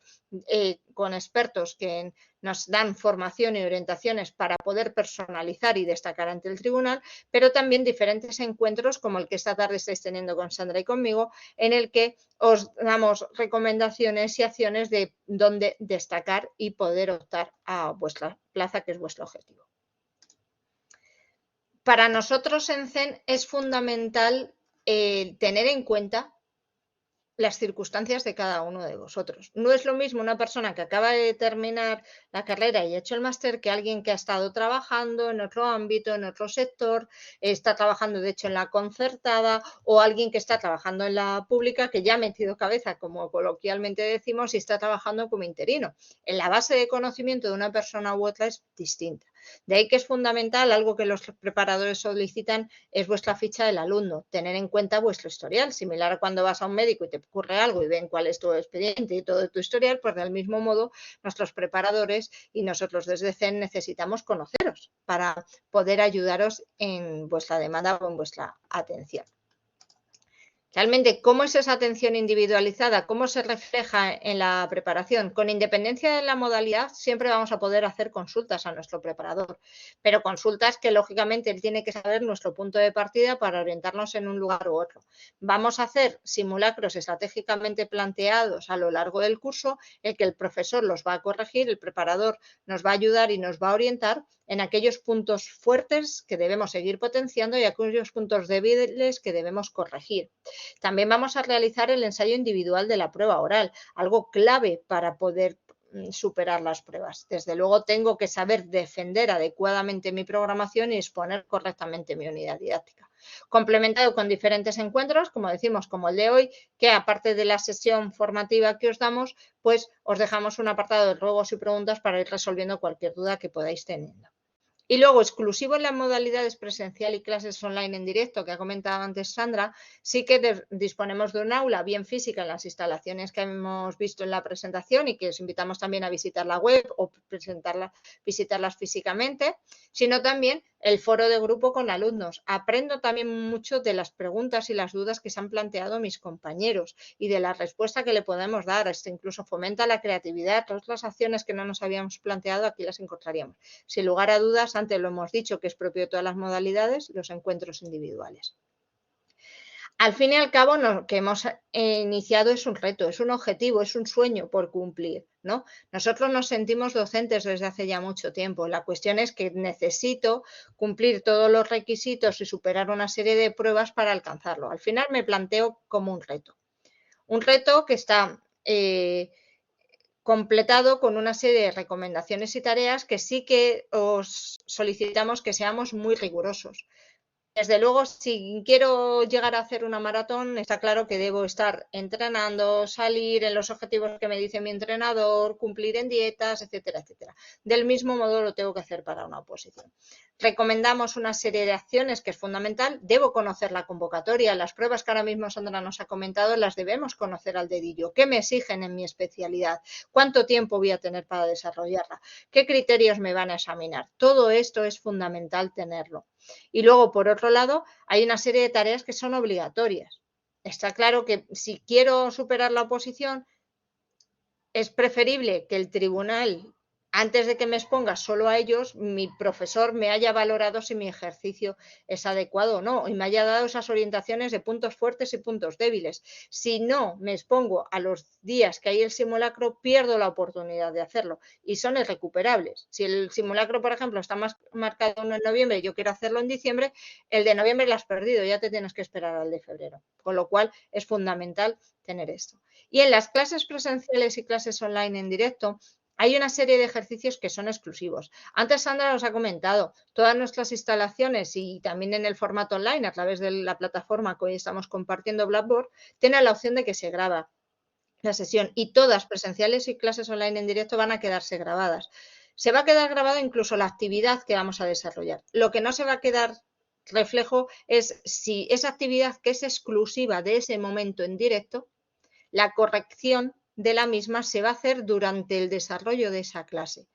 con expertos que nos dan formación y orientaciones para poder personalizar y destacar ante el tribunal, pero también diferentes encuentros como el que esta tarde estáis teniendo con Sandra y conmigo, en el que os damos recomendaciones y acciones de dónde destacar y poder optar a vuestra plaza, que es vuestro objetivo. Para nosotros en CEN es fundamental tener en cuenta las circunstancias de cada uno de vosotros. No es lo mismo una persona que acaba de terminar la carrera y ha hecho el máster que alguien que ha estado trabajando en otro ámbito, en otro sector, está trabajando de hecho en la concertada o alguien que está trabajando en la pública que ya ha metido cabeza, como coloquialmente decimos, y está trabajando como interino. En la base de conocimiento de una persona u otra es distinta. De ahí que es fundamental, algo que los preparadores solicitan, es vuestra ficha del alumno, tener en cuenta vuestro historial, similar a cuando vas a un médico y te ocurre algo y ven cuál es tu expediente y todo tu historial, pues del mismo modo nuestros preparadores y nosotros desde CEN necesitamos conoceros para poder ayudaros en vuestra demanda o en vuestra atención. Realmente, ¿cómo es esa atención individualizada? ¿Cómo se refleja en la preparación? Con independencia de la modalidad, siempre vamos a poder hacer consultas a nuestro preparador, pero consultas que lógicamente él tiene que saber nuestro punto de partida para orientarnos en un lugar u otro. Vamos a hacer simulacros estratégicamente planteados a lo largo del curso, en que el profesor los va a corregir, el preparador nos va a ayudar y nos va a orientar en aquellos puntos fuertes que debemos seguir potenciando y aquellos puntos débiles que debemos corregir. También vamos a realizar el ensayo individual de la prueba oral, algo clave para poder superar las pruebas. Desde luego tengo que saber defender adecuadamente mi programación y exponer correctamente mi unidad didáctica. Complementado con diferentes encuentros, como decimos, como el de hoy, que aparte de la sesión formativa que os damos, pues os dejamos un apartado de ruegos y preguntas para ir resolviendo cualquier duda que podáis teniendo. Y luego, exclusivo en las modalidades presencial y clases online en directo, que ha comentado antes Sandra, sí que disponemos de un aula bien física en las instalaciones que hemos visto en la presentación y que os invitamos también a visitar la web o visitarlas físicamente, sino también el foro de grupo con alumnos. Aprendo también mucho de las preguntas y las dudas que se han planteado mis compañeros y de la respuesta que le podemos dar. Esto incluso fomenta la creatividad. Todas las acciones que no nos habíamos planteado aquí las encontraríamos. Sin lugar a dudas, antes lo hemos dicho que es propio de todas las modalidades, los encuentros individuales. Al fin y al cabo, lo que hemos iniciado es un reto, es un objetivo, es un sueño por cumplir, ¿no? Nosotros nos sentimos docentes desde hace ya mucho tiempo. La cuestión es que necesito cumplir todos los requisitos y superar una serie de pruebas para alcanzarlo. Al final me planteo como un reto. Un reto que está completado con una serie de recomendaciones y tareas que sí que os solicitamos que seamos muy rigurosos. Desde luego, si quiero llegar a hacer una maratón, está claro que debo estar entrenando, salir en los objetivos que me dice mi entrenador, cumplir en dietas, etcétera, etcétera. Del mismo modo lo tengo que hacer para una oposición. Recomendamos una serie de acciones que es fundamental. Debo conocer la convocatoria. Las pruebas que ahora mismo Sandra nos ha comentado las debemos conocer al dedillo. ¿Qué me exigen en mi especialidad? ¿Cuánto tiempo voy a tener para desarrollarla? ¿Qué criterios me van a examinar? Todo esto es fundamental tenerlo. Y luego, por otro lado, hay una serie de tareas que son obligatorias. Está claro que si quiero superar la oposición, es preferible que el tribunal, antes de que me exponga solo a ellos, mi profesor me haya valorado si mi ejercicio es adecuado o no y me haya dado esas orientaciones de puntos fuertes y puntos débiles. Si no me expongo a los días que hay el simulacro, pierdo la oportunidad de hacerlo y son irrecuperables. Si el simulacro, por ejemplo, está marcado en noviembre y yo quiero hacerlo en diciembre, el de noviembre lo has perdido, ya te tienes que esperar al de febrero. Con lo cual es fundamental tener esto. Y en las clases presenciales y clases online en directo, hay una serie de ejercicios que son exclusivos. Antes Sandra nos ha comentado, todas nuestras instalaciones y también en el formato online a través de la plataforma que hoy estamos compartiendo Blackboard, tienen la opción de que se graba la sesión y todas presenciales y clases online en directo van a quedarse grabadas. Se va a quedar grabada incluso la actividad que vamos a desarrollar. Lo que no se va a quedar reflejo es si esa actividad que es exclusiva de ese momento en directo, la corrección de la misma se va a hacer durante el desarrollo de esa clase,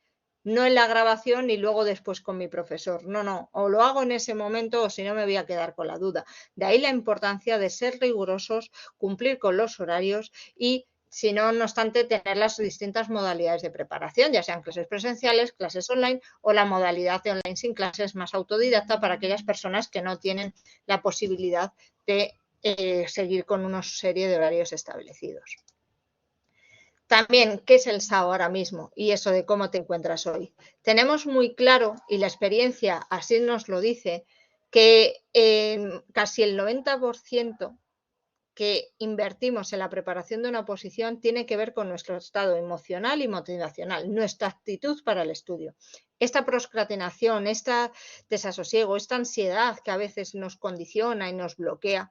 no en la grabación y luego después con mi profesor. No, no, o lo hago en ese momento o si no me voy a quedar con la duda. De ahí la importancia de ser rigurosos, cumplir con los horarios y, si no, no obstante, tener las distintas modalidades de preparación, ya sean clases presenciales, clases online o la modalidad de online sin clases más autodidacta para aquellas personas que no tienen la posibilidad de seguir con una serie de horarios establecidos. También, ¿qué es el SAO ahora mismo? Y eso de cómo te encuentras hoy. Tenemos muy claro, y la experiencia así nos lo dice, que casi el 90% que invertimos en la preparación de una oposición tiene que ver con nuestro estado emocional y motivacional, nuestra actitud para el estudio. Esta procrastinación, este desasosiego, esta ansiedad que a veces nos condiciona y nos bloquea,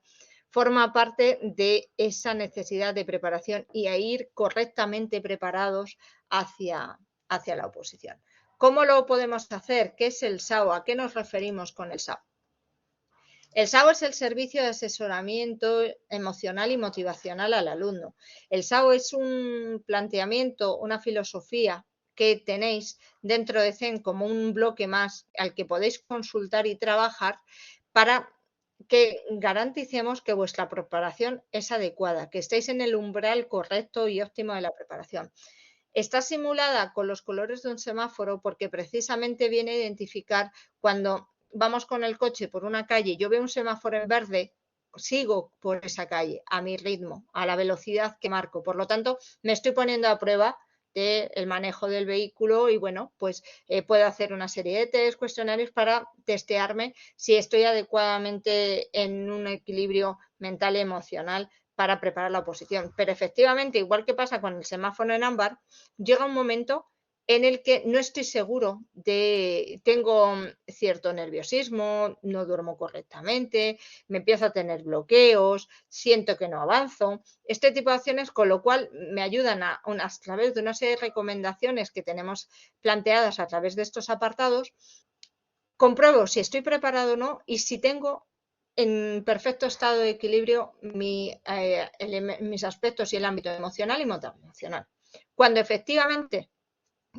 forma parte de esa necesidad de preparación y a ir correctamente preparados hacia la oposición. ¿Cómo lo podemos hacer? ¿Qué es el SAO? ¿A qué nos referimos con el SAO? El SAO es el servicio de asesoramiento emocional y motivacional al alumno. El SAO es un planteamiento, una filosofía que tenéis dentro de CEN como un bloque más al que podéis consultar y trabajar para que garanticemos que vuestra preparación es adecuada, que estéis en el umbral correcto y óptimo de la preparación. Está simulada con los colores de un semáforo porque precisamente viene a identificar cuando vamos con el coche por una calle, yo veo un semáforo en verde, sigo por esa calle a mi ritmo, a la velocidad que marco. Por lo tanto, me estoy poniendo a prueba del manejo del vehículo y bueno, pues puedo hacer una serie de test, cuestionarios para testearme si estoy adecuadamente en un equilibrio mental y emocional para preparar la oposición. Pero efectivamente, igual que pasa con el semáforo en ámbar, llega un momento en el que no estoy seguro tengo cierto nerviosismo, no duermo correctamente, me empiezo a tener bloqueos, siento que no avanzo. Este tipo de acciones, con lo cual me ayudan a través de una serie de recomendaciones que tenemos planteadas a través de estos apartados, compruebo si estoy preparado o no y si tengo en perfecto estado de equilibrio mis aspectos y el ámbito emocional y motivacional. Cuando efectivamente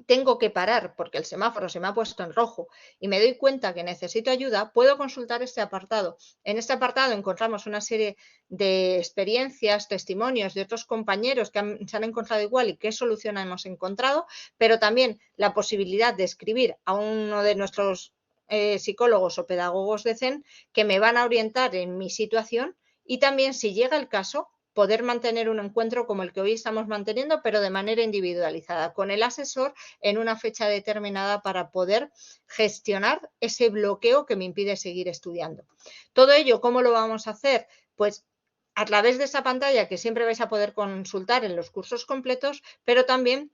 tengo que parar porque el semáforo se me ha puesto en rojo y me doy cuenta que necesito ayuda, puedo consultar este apartado. En este apartado encontramos una serie de experiencias, testimonios de otros compañeros que se han encontrado igual y qué solución hemos encontrado, pero también la posibilidad de escribir a uno de nuestros psicólogos o pedagogos de Zen que me van a orientar en mi situación y también, si llega el caso, poder mantener un encuentro como el que hoy estamos manteniendo, pero de manera individualizada, con el asesor en una fecha determinada para poder gestionar ese bloqueo que me impide seguir estudiando. Todo ello, ¿cómo lo vamos a hacer? Pues a través de esa pantalla que siempre vais a poder consultar en los cursos completos, pero también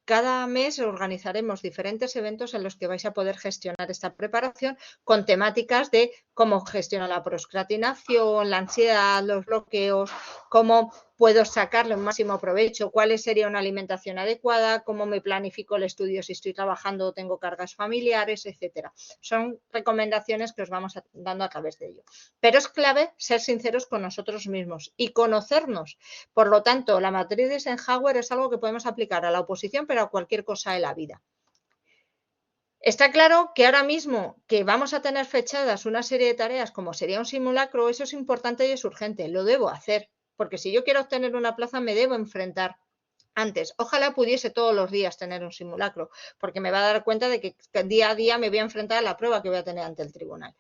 cada mes organizaremos diferentes eventos en los que vais a poder gestionar esta preparación con temáticas de cómo gestionar la procrastinación, la ansiedad, los bloqueos, cómo puedo sacarle un máximo provecho, cuál sería una alimentación adecuada, cómo me planifico el estudio si estoy trabajando o tengo cargas familiares, etcétera. Son recomendaciones que os vamos dando a través de ello. Pero es clave ser sinceros con nosotros mismos y conocernos. Por lo tanto, la matriz de Eisenhower es algo que podemos aplicar a la oposición, pero a cualquier cosa de la vida. Está claro que ahora mismo que vamos a tener fechadas una serie de tareas como sería un simulacro, eso es importante y es urgente, lo debo hacer, porque si yo quiero obtener una plaza me debo enfrentar antes. Ojalá pudiese todos los días tener un simulacro, porque me va a dar cuenta de que día a día me voy a enfrentar a la prueba que voy a tener ante el tribunal.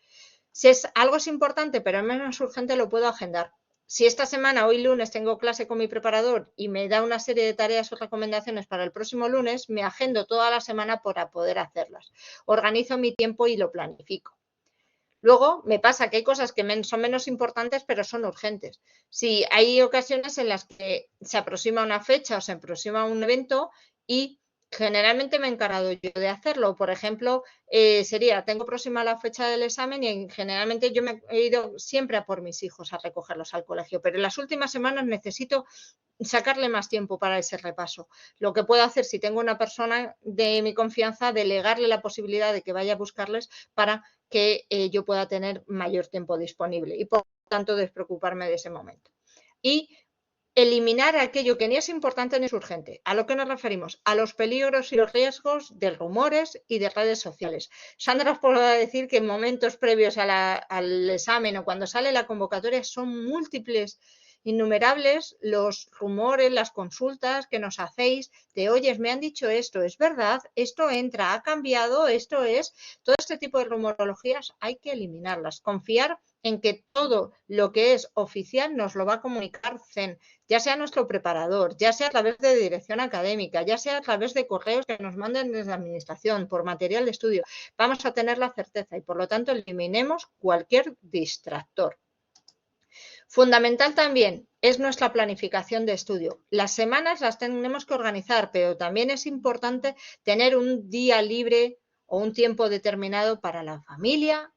Si algo es importante, pero es menos urgente, lo puedo agendar. Si esta semana, hoy lunes, tengo clase con mi preparador y me da una serie de tareas o recomendaciones para el próximo lunes, me agendo toda la semana para poder hacerlas. Organizo mi tiempo y lo planifico. Luego me pasa que hay cosas que son menos importantes, pero son urgentes. Si hay ocasiones en las que se aproxima una fecha o se aproxima un evento y generalmente me he encargado yo de hacerlo. Por ejemplo, tengo próxima la fecha del examen y generalmente yo me he ido siempre a por mis hijos a recogerlos al colegio, pero en las últimas semanas necesito sacarle más tiempo para ese repaso. Lo que puedo hacer si tengo una persona de mi confianza, delegarle la posibilidad de que vaya a buscarles para que yo pueda tener mayor tiempo disponible y por tanto despreocuparme de ese momento. Y eliminar aquello que ni es importante ni es urgente. ¿A lo que nos referimos? A los peligros y los riesgos de rumores y de redes sociales. Sandra os podrá decir que en momentos previos al examen o cuando sale la convocatoria son múltiples, innumerables los rumores, las consultas que nos hacéis de, oye, me han dicho esto, es verdad, esto entra, ha cambiado, esto es. Todo este tipo de rumorologías hay que eliminarlas. Confiar en que todo lo que es oficial nos lo va a comunicar Zen, ya sea nuestro preparador, ya sea a través de dirección académica, ya sea a través de correos que nos manden desde la administración, por material de estudio. Vamos a tener la certeza y por lo tanto eliminemos cualquier distractor. Fundamental también es nuestra planificación de estudio. Las semanas las tenemos que organizar, pero también es importante tener un día libre o un tiempo determinado para la familia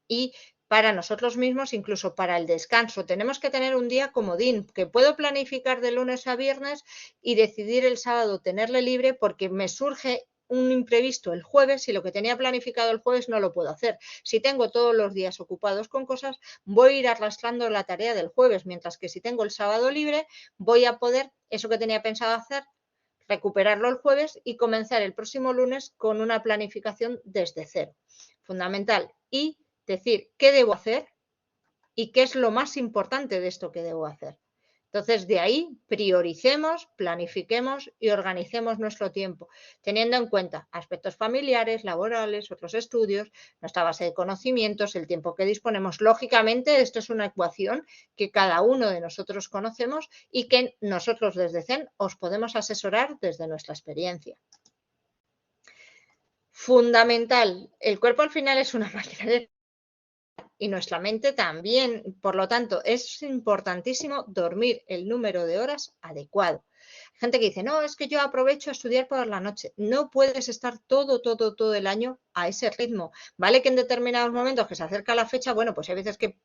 y para nosotros mismos, incluso para el descanso. Tenemos que tener un día comodín, que puedo planificar de lunes a viernes y decidir el sábado tenerle libre porque me surge un imprevisto el jueves y lo que tenía planificado el jueves no lo puedo hacer. Si tengo todos los días ocupados con cosas, voy a ir arrastrando la tarea del jueves, mientras que si tengo el sábado libre, voy a poder, eso que tenía pensado hacer, recuperarlo el jueves y comenzar el próximo lunes con una planificación desde cero. Fundamental. Y decir qué debo hacer y qué es lo más importante de esto que debo hacer. Entonces, de ahí prioricemos, planifiquemos y organicemos nuestro tiempo, teniendo en cuenta aspectos familiares, laborales, otros estudios, nuestra base de conocimientos, el tiempo que disponemos. Lógicamente, esto es una ecuación que cada uno de nosotros conocemos y que nosotros desde Zen os podemos asesorar desde nuestra experiencia. Fundamental, el cuerpo al final es una máquina de y nuestra mente también. Por lo tanto, es importantísimo dormir el número de horas adecuado. Gente que dice, no, es que yo aprovecho a estudiar por la noche. No puedes estar todo el año a ese ritmo. Vale que en determinados momentos que se acerca la fecha, bueno, pues hay veces que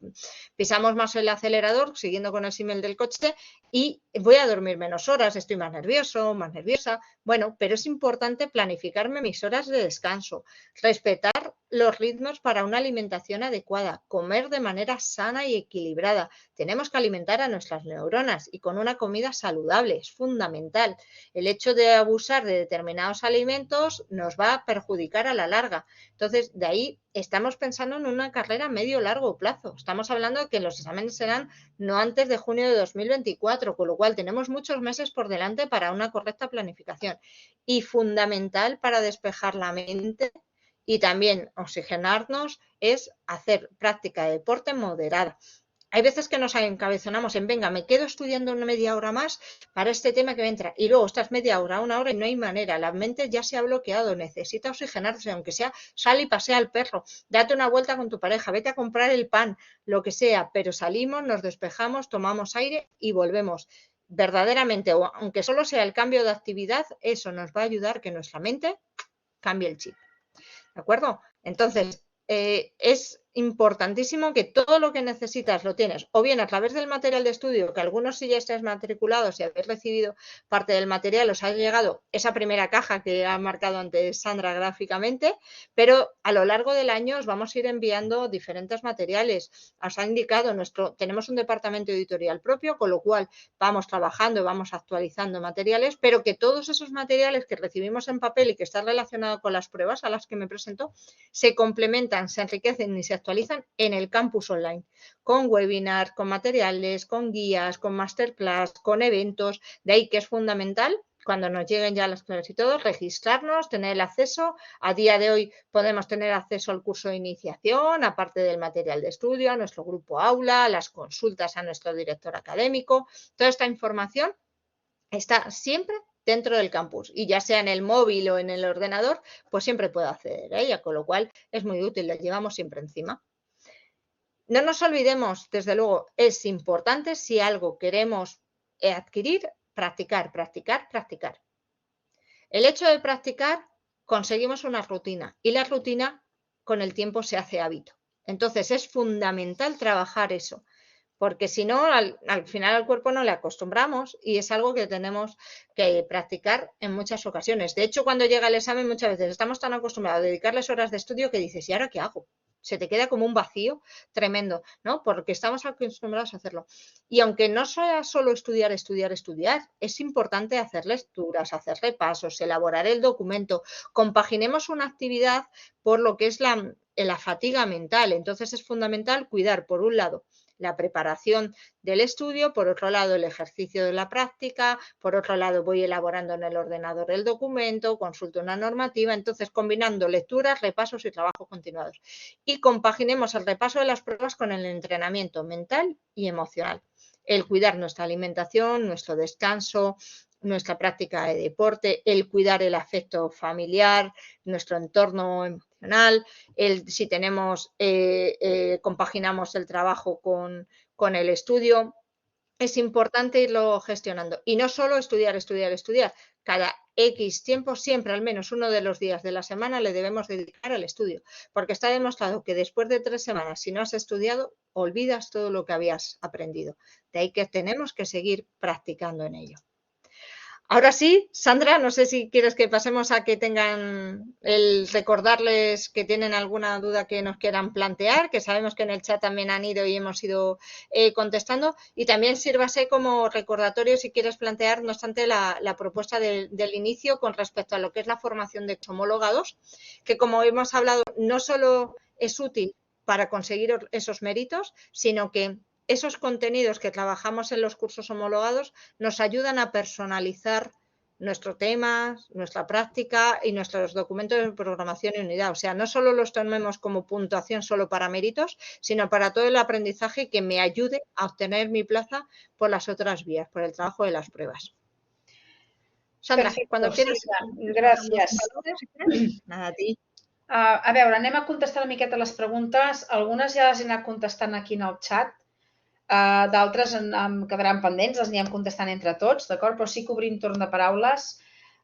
pisamos más el acelerador, siguiendo con el símil del coche, y voy a dormir menos horas, estoy más nervioso, más nerviosa. Bueno, pero es importante planificarme mis horas de descanso, respetar los ritmos para una alimentación adecuada, comer de manera sana y equilibrada. Tenemos que alimentar a nuestras neuronas y con una comida saludable, es fundamental. El hecho de abusar de determinados alimentos nos va a perjudicar a la larga. Entonces, de ahí estamos pensando en una carrera a medio-largo plazo. Estamos hablando de que los exámenes serán no antes de junio de 2024, con lo cual tenemos muchos meses por delante para una correcta planificación. Y fundamental para despejar la mente y también oxigenarnos es hacer práctica de deporte moderada. Hay veces que nos encabezonamos en, venga, me quedo estudiando una media hora más para este tema que me entra. Y luego estás media hora, una hora y no hay manera. La mente ya se ha bloqueado, necesita oxigenarse, aunque sea sal y pasea al perro, date una vuelta con tu pareja, vete a comprar el pan, lo que sea. Pero salimos, nos despejamos, tomamos aire y volvemos. Verdaderamente, o aunque solo sea el cambio de actividad, eso nos va a ayudar que nuestra mente cambie el chip. ¿De acuerdo? Entonces, es importantísimo que todo lo que necesitas lo tienes, o bien a través del material de estudio, que algunos si ya estáis matriculados y habéis recibido parte del material, os ha llegado esa primera caja que ha marcado antes Sandra gráficamente, pero a lo largo del año os vamos a ir enviando diferentes materiales. Os ha indicado, tenemos un departamento editorial propio, con lo cual vamos trabajando y vamos actualizando materiales, pero que todos esos materiales que recibimos en papel y que están relacionados con las pruebas a las que me presento, se complementan, se enriquecen y se actualizan en el campus online, con webinars, con materiales, con guías, con masterclass, con eventos. De ahí que es fundamental, cuando nos lleguen ya las claves y todo, registrarnos, tener el acceso. A día de hoy podemos tener acceso al curso de iniciación, aparte del material de estudio, a nuestro grupo aula, a las consultas a nuestro director académico. Toda esta información está siempre dentro del campus y ya sea en el móvil o en el ordenador, pues siempre puedo acceder a ella, con lo cual es muy útil, la llevamos siempre encima. No nos olvidemos, desde luego, es importante si algo queremos adquirir, practicar, practicar, practicar. El hecho de practicar conseguimos una rutina y la rutina con el tiempo se hace hábito. Entonces es fundamental trabajar eso, porque si no, al final al cuerpo no le acostumbramos y es algo que tenemos que practicar en muchas ocasiones. De hecho, cuando llega el examen muchas veces estamos tan acostumbrados a dedicarles horas de estudio que dices, ¿y ahora qué hago? Se te queda como un vacío tremendo, ¿no? Porque estamos acostumbrados a hacerlo. Y aunque no sea solo estudiar, estudiar, estudiar, es importante hacer lecturas, hacer repasos, elaborar el documento, compaginemos una actividad por lo que es la fatiga mental. Entonces es fundamental cuidar, por un lado, la preparación del estudio, por otro lado el ejercicio de la práctica, por otro lado voy elaborando en el ordenador el documento, consulto una normativa, entonces combinando lecturas, repasos y trabajos continuados. Y compaginemos el repaso de las pruebas con el entrenamiento mental y emocional. El cuidar nuestra alimentación, nuestro descanso, nuestra práctica de deporte, el cuidar el afecto familiar, nuestro entorno emocional, si tenemos, compaginamos el trabajo con el estudio. Es importante irlo gestionando. Y no solo estudiar, estudiar, estudiar. Cada X tiempo, siempre al menos uno de los días de la semana le debemos dedicar al estudio. Porque está demostrado que después de 3 semanas, si no has estudiado, olvidas todo lo que habías aprendido. De ahí que tenemos que seguir practicando en ello. Ahora sí, Sandra, no sé si quieres que pasemos a que tengan el recordarles que tienen alguna duda que nos quieran plantear, que sabemos que en el chat también han ido y hemos ido contestando, y también sírvase como recordatorio si quieres plantear, no obstante, la propuesta del inicio con respecto a lo que es la formación de homologados, que como hemos hablado, no solo es útil para conseguir esos méritos, sino que esos contenidos que trabajamos en los cursos homologados nos ayudan a personalizar nuestro tema, nuestra práctica y nuestros documentos de programación y unidad. O sea, no solo los tomemos como puntuación solo para méritos, sino para todo el aprendizaje que me ayude a obtener mi plaza por las otras vías, por el trabajo de las pruebas. Sandra, Perfecte, cuando quieras. Sí, gràcies. Nada, a ti. A veure, anem a contestar una miqueta les preguntes. Algunes ja les he anat contestant aquí en el xat. D'altres em quedaran pendents, els anirem contestant entre tots, d'acord? Però sí que obrim torn de paraules.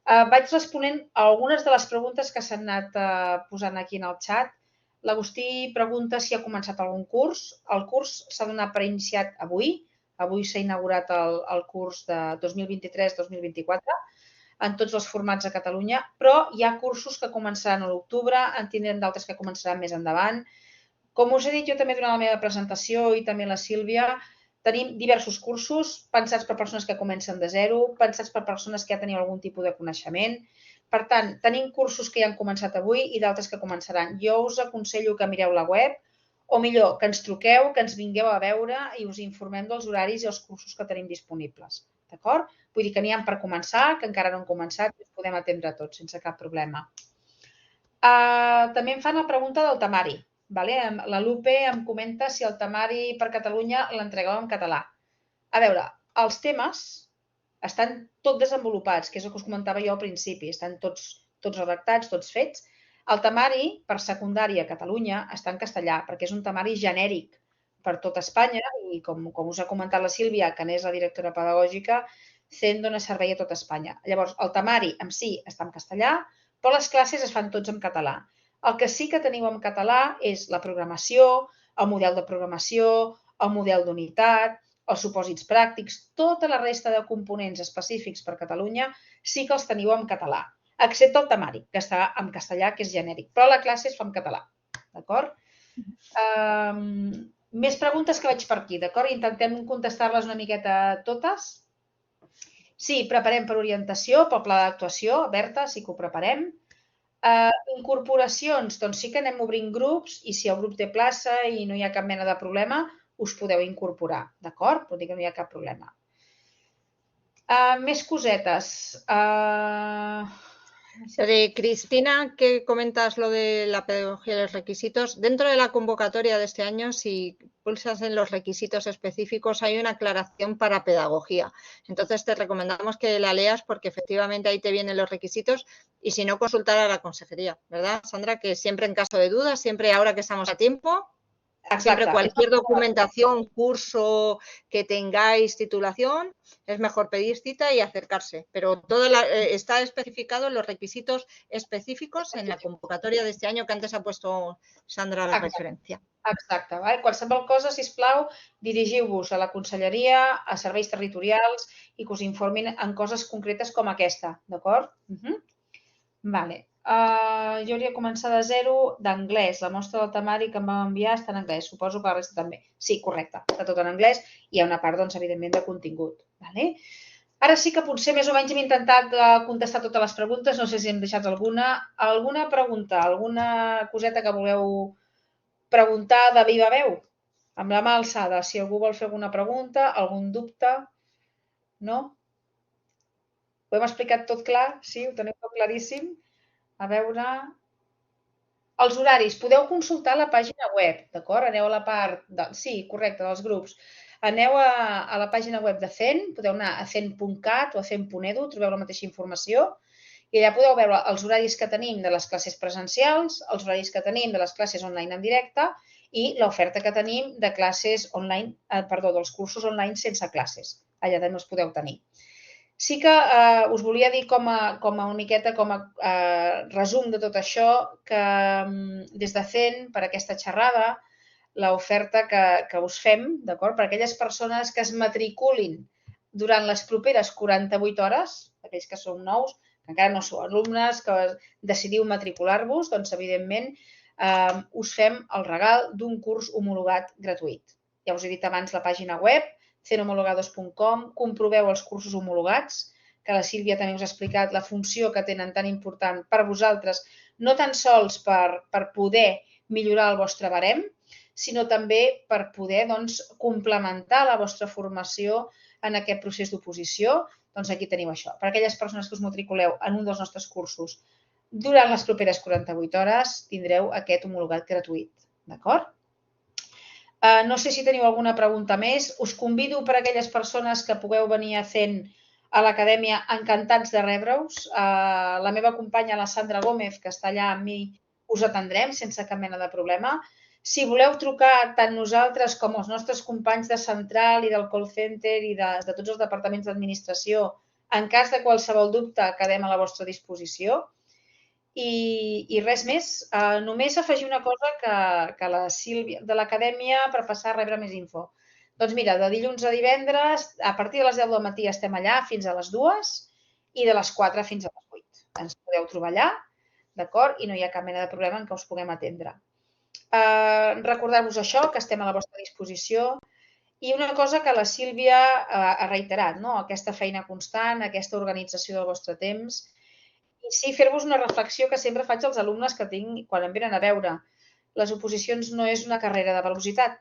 Vaig responent a algunes de les preguntes que s'han anat posant aquí en el xat. L'Agustí pregunta si ha començat algun curs. El curs s'ha donat per iniciat avui. Avui s'ha inaugurat el curs de 2023-2024 en tots els formats a Catalunya, però hi ha cursos que començaran a l'octubre, en tindrem d'altres que començaran més endavant. Com us he dit jo també durant la meva presentació i també la Sílvia, tenim diversos cursos pensats per persones que comencen de zero, pensats per persones que ja teniu algun tipus de coneixement. Per tant, tenim cursos que ja han començat avui i d'altres que començaran. Jo us aconsello que mireu la web, o millor, que ens truqueu, que ens vingueu a veure i us informem dels horaris i els cursos que tenim disponibles. D'acord? Vull dir que n'hi ha per començar, que encara no han començat i us podem atendre tots sense cap problema. També em fan la pregunta del temari. La Lupe em comenta si el temari per Catalunya l'entregueu en català. A veure, els temes estan tot desenvolupats, que és el que us comentava jo al principi, estan tots redactats, tots fets. El temari per secundària a Catalunya està en castellà, perquè és un temari genèric per tot Espanya i com us ha comentat la Sílvia, que n'és la directora pedagògica, CEN dona servei a tot Espanya. Llavors, el temari en si està en castellà, però les classes es fan tots en català. El que sí que teniu en català és la programació, el model de programació, el model d'unitat, els supòsits pràctics, tota la resta de components específics per Catalunya sí que els teniu en català, excepte el temari, que està en castellà, que és genèric, però la classe es fa en català, d'acord? Més preguntes que veig per aquí, d'acord? Intentem contestar-les una miqueta totes. Sí, preparem per orientació, pel pla d'actuació, Berta, sí que ho preparem. Incorporacions, doncs sí que anem obrint grups i si el grup té plaça i no hi ha cap mena de problema, us podeu incorporar, d'acord? Vull dir que no hi ha cap problema. Més cosetes. Cristina, que comentas lo de la pedagogía de los requisitos. Dentro de la convocatoria de este año, si pulsas en los requisitos específicos, hay una aclaración para pedagogía. Entonces, te recomendamos que la leas porque efectivamente ahí te vienen los requisitos y si no, consultar a la consejería, ¿verdad, Sandra? Que siempre en caso de dudas, siempre ahora que estamos a tiempo, siempre cualquier documentación, curso que tengáis titulación, es mejor pedir cita y acercarse. Pero todo está especificado en los requisitos específicos en la convocatoria de este año que antes ha puesto Sandra la referència. Exacte. Qualsevol cosa, sisplau, dirigiu-vos a la conselleria, a serveis territorials i que us informin en coses concretes com aquesta, d'acord? Vale. Jo hauria de començar de zero d'anglès. La mostra del temari que em vam enviar està en anglès. Suposo que la resta també. Sí, correcte. Està tot en anglès i hi ha una part, doncs, evidentment, de contingut. Vale? Ara sí que potser més o menys hem intentat contestar totes les preguntes. No sé si hem deixat alguna. Alguna pregunta, alguna coseta que vulgueu preguntar de viva veu? Amb la mà alçada. Si algú vol fer alguna pregunta, algun dubte. No? Ho hem explicat tot clar? Sí? Ho teniu tot claríssim? A veure... Els horaris. Podeu consultar la pàgina web, d'acord? Aneu a la part... Sí, correcte, dels grups. Aneu a la pàgina web de CEN, podeu anar a cen.cat o a cen.edu, trobeu la mateixa informació, i allà podeu veure els horaris que tenim de les classes presencials, els horaris que tenim de les classes online en directe i l'oferta que tenim de classes online, dels cursos online sense classes. Allà també els podeu tenir. Sí que us volia dir com a una miqueta, com a resum de tot això, que des de CEN, per aquesta xerrada, l'oferta que us fem, d'acord, per a aquelles persones que es matriculin durant les properes 48 hores, aquells que són nous, que encara no sou alumnes, que decidiu matricular-vos, doncs, evidentment, us fem el regal d'un curs homologat gratuït. Ja us he dit abans la pàgina web, cenhomologados.com, comproveu els cursos homologats, que la Sílvia també us ha explicat la funció que tenen tan important per vosaltres, no tan sols per poder millorar el vostre barem, sinó també per poder complementar la vostra formació en aquest procés d'oposició. Doncs aquí teniu això. Per a aquelles persones que us matriculeu en un dels nostres cursos durant les properes 48 hores tindreu aquest homologat gratuït. D'acord? No sé si teniu alguna pregunta més. Us convido per a aquelles persones que pugueu venir a CEN a l'acadèmia, encantats de rebre-us. La meva companya, la Sandra Gómez, que està allà amb mi, us atendrem sense cap mena de problema. Si voleu trucar tant nosaltres com els nostres companys de central i del call center i de tots els departaments d'administració, en cas de qualsevol dubte, quedem a la vostra disposició. I res més, només afegir una cosa que la Sílvia de l'acadèmia per passar a rebre més info. Doncs mira, de dilluns a divendres, a partir de les 10 del matí estem allà fins a les 2 i de les 4 fins a les 8. Ens podeu trobar allà, d'acord? I no hi ha cap mena de problema en què us puguem atendre. Recordar-vos això, que estem a la vostra disposició. I una cosa que la Sílvia ha reiterat, no? Aquesta feina constant, aquesta organització del vostre temps. I sí, fer-vos una reflexió que sempre faig als alumnes que tinc quan em venen a veure. Les oposicions no és una carrera de velocitat,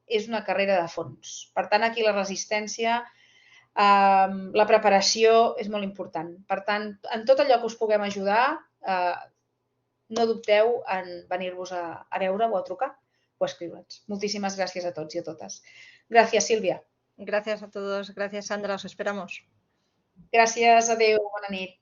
és una carrera de fons. Per tant, aquí la resistència, la preparació és molt important. Per tant, en tot allò que us puguem ajudar, no dubteu en venir-vos a veure o a trucar o a escriure'ns. Moltíssimes gràcies a tots i a totes. Gràcies, Sílvia. Gracias a todos. Gracias, Sandra. Os esperamos. Gràcies, adeu, bona nit.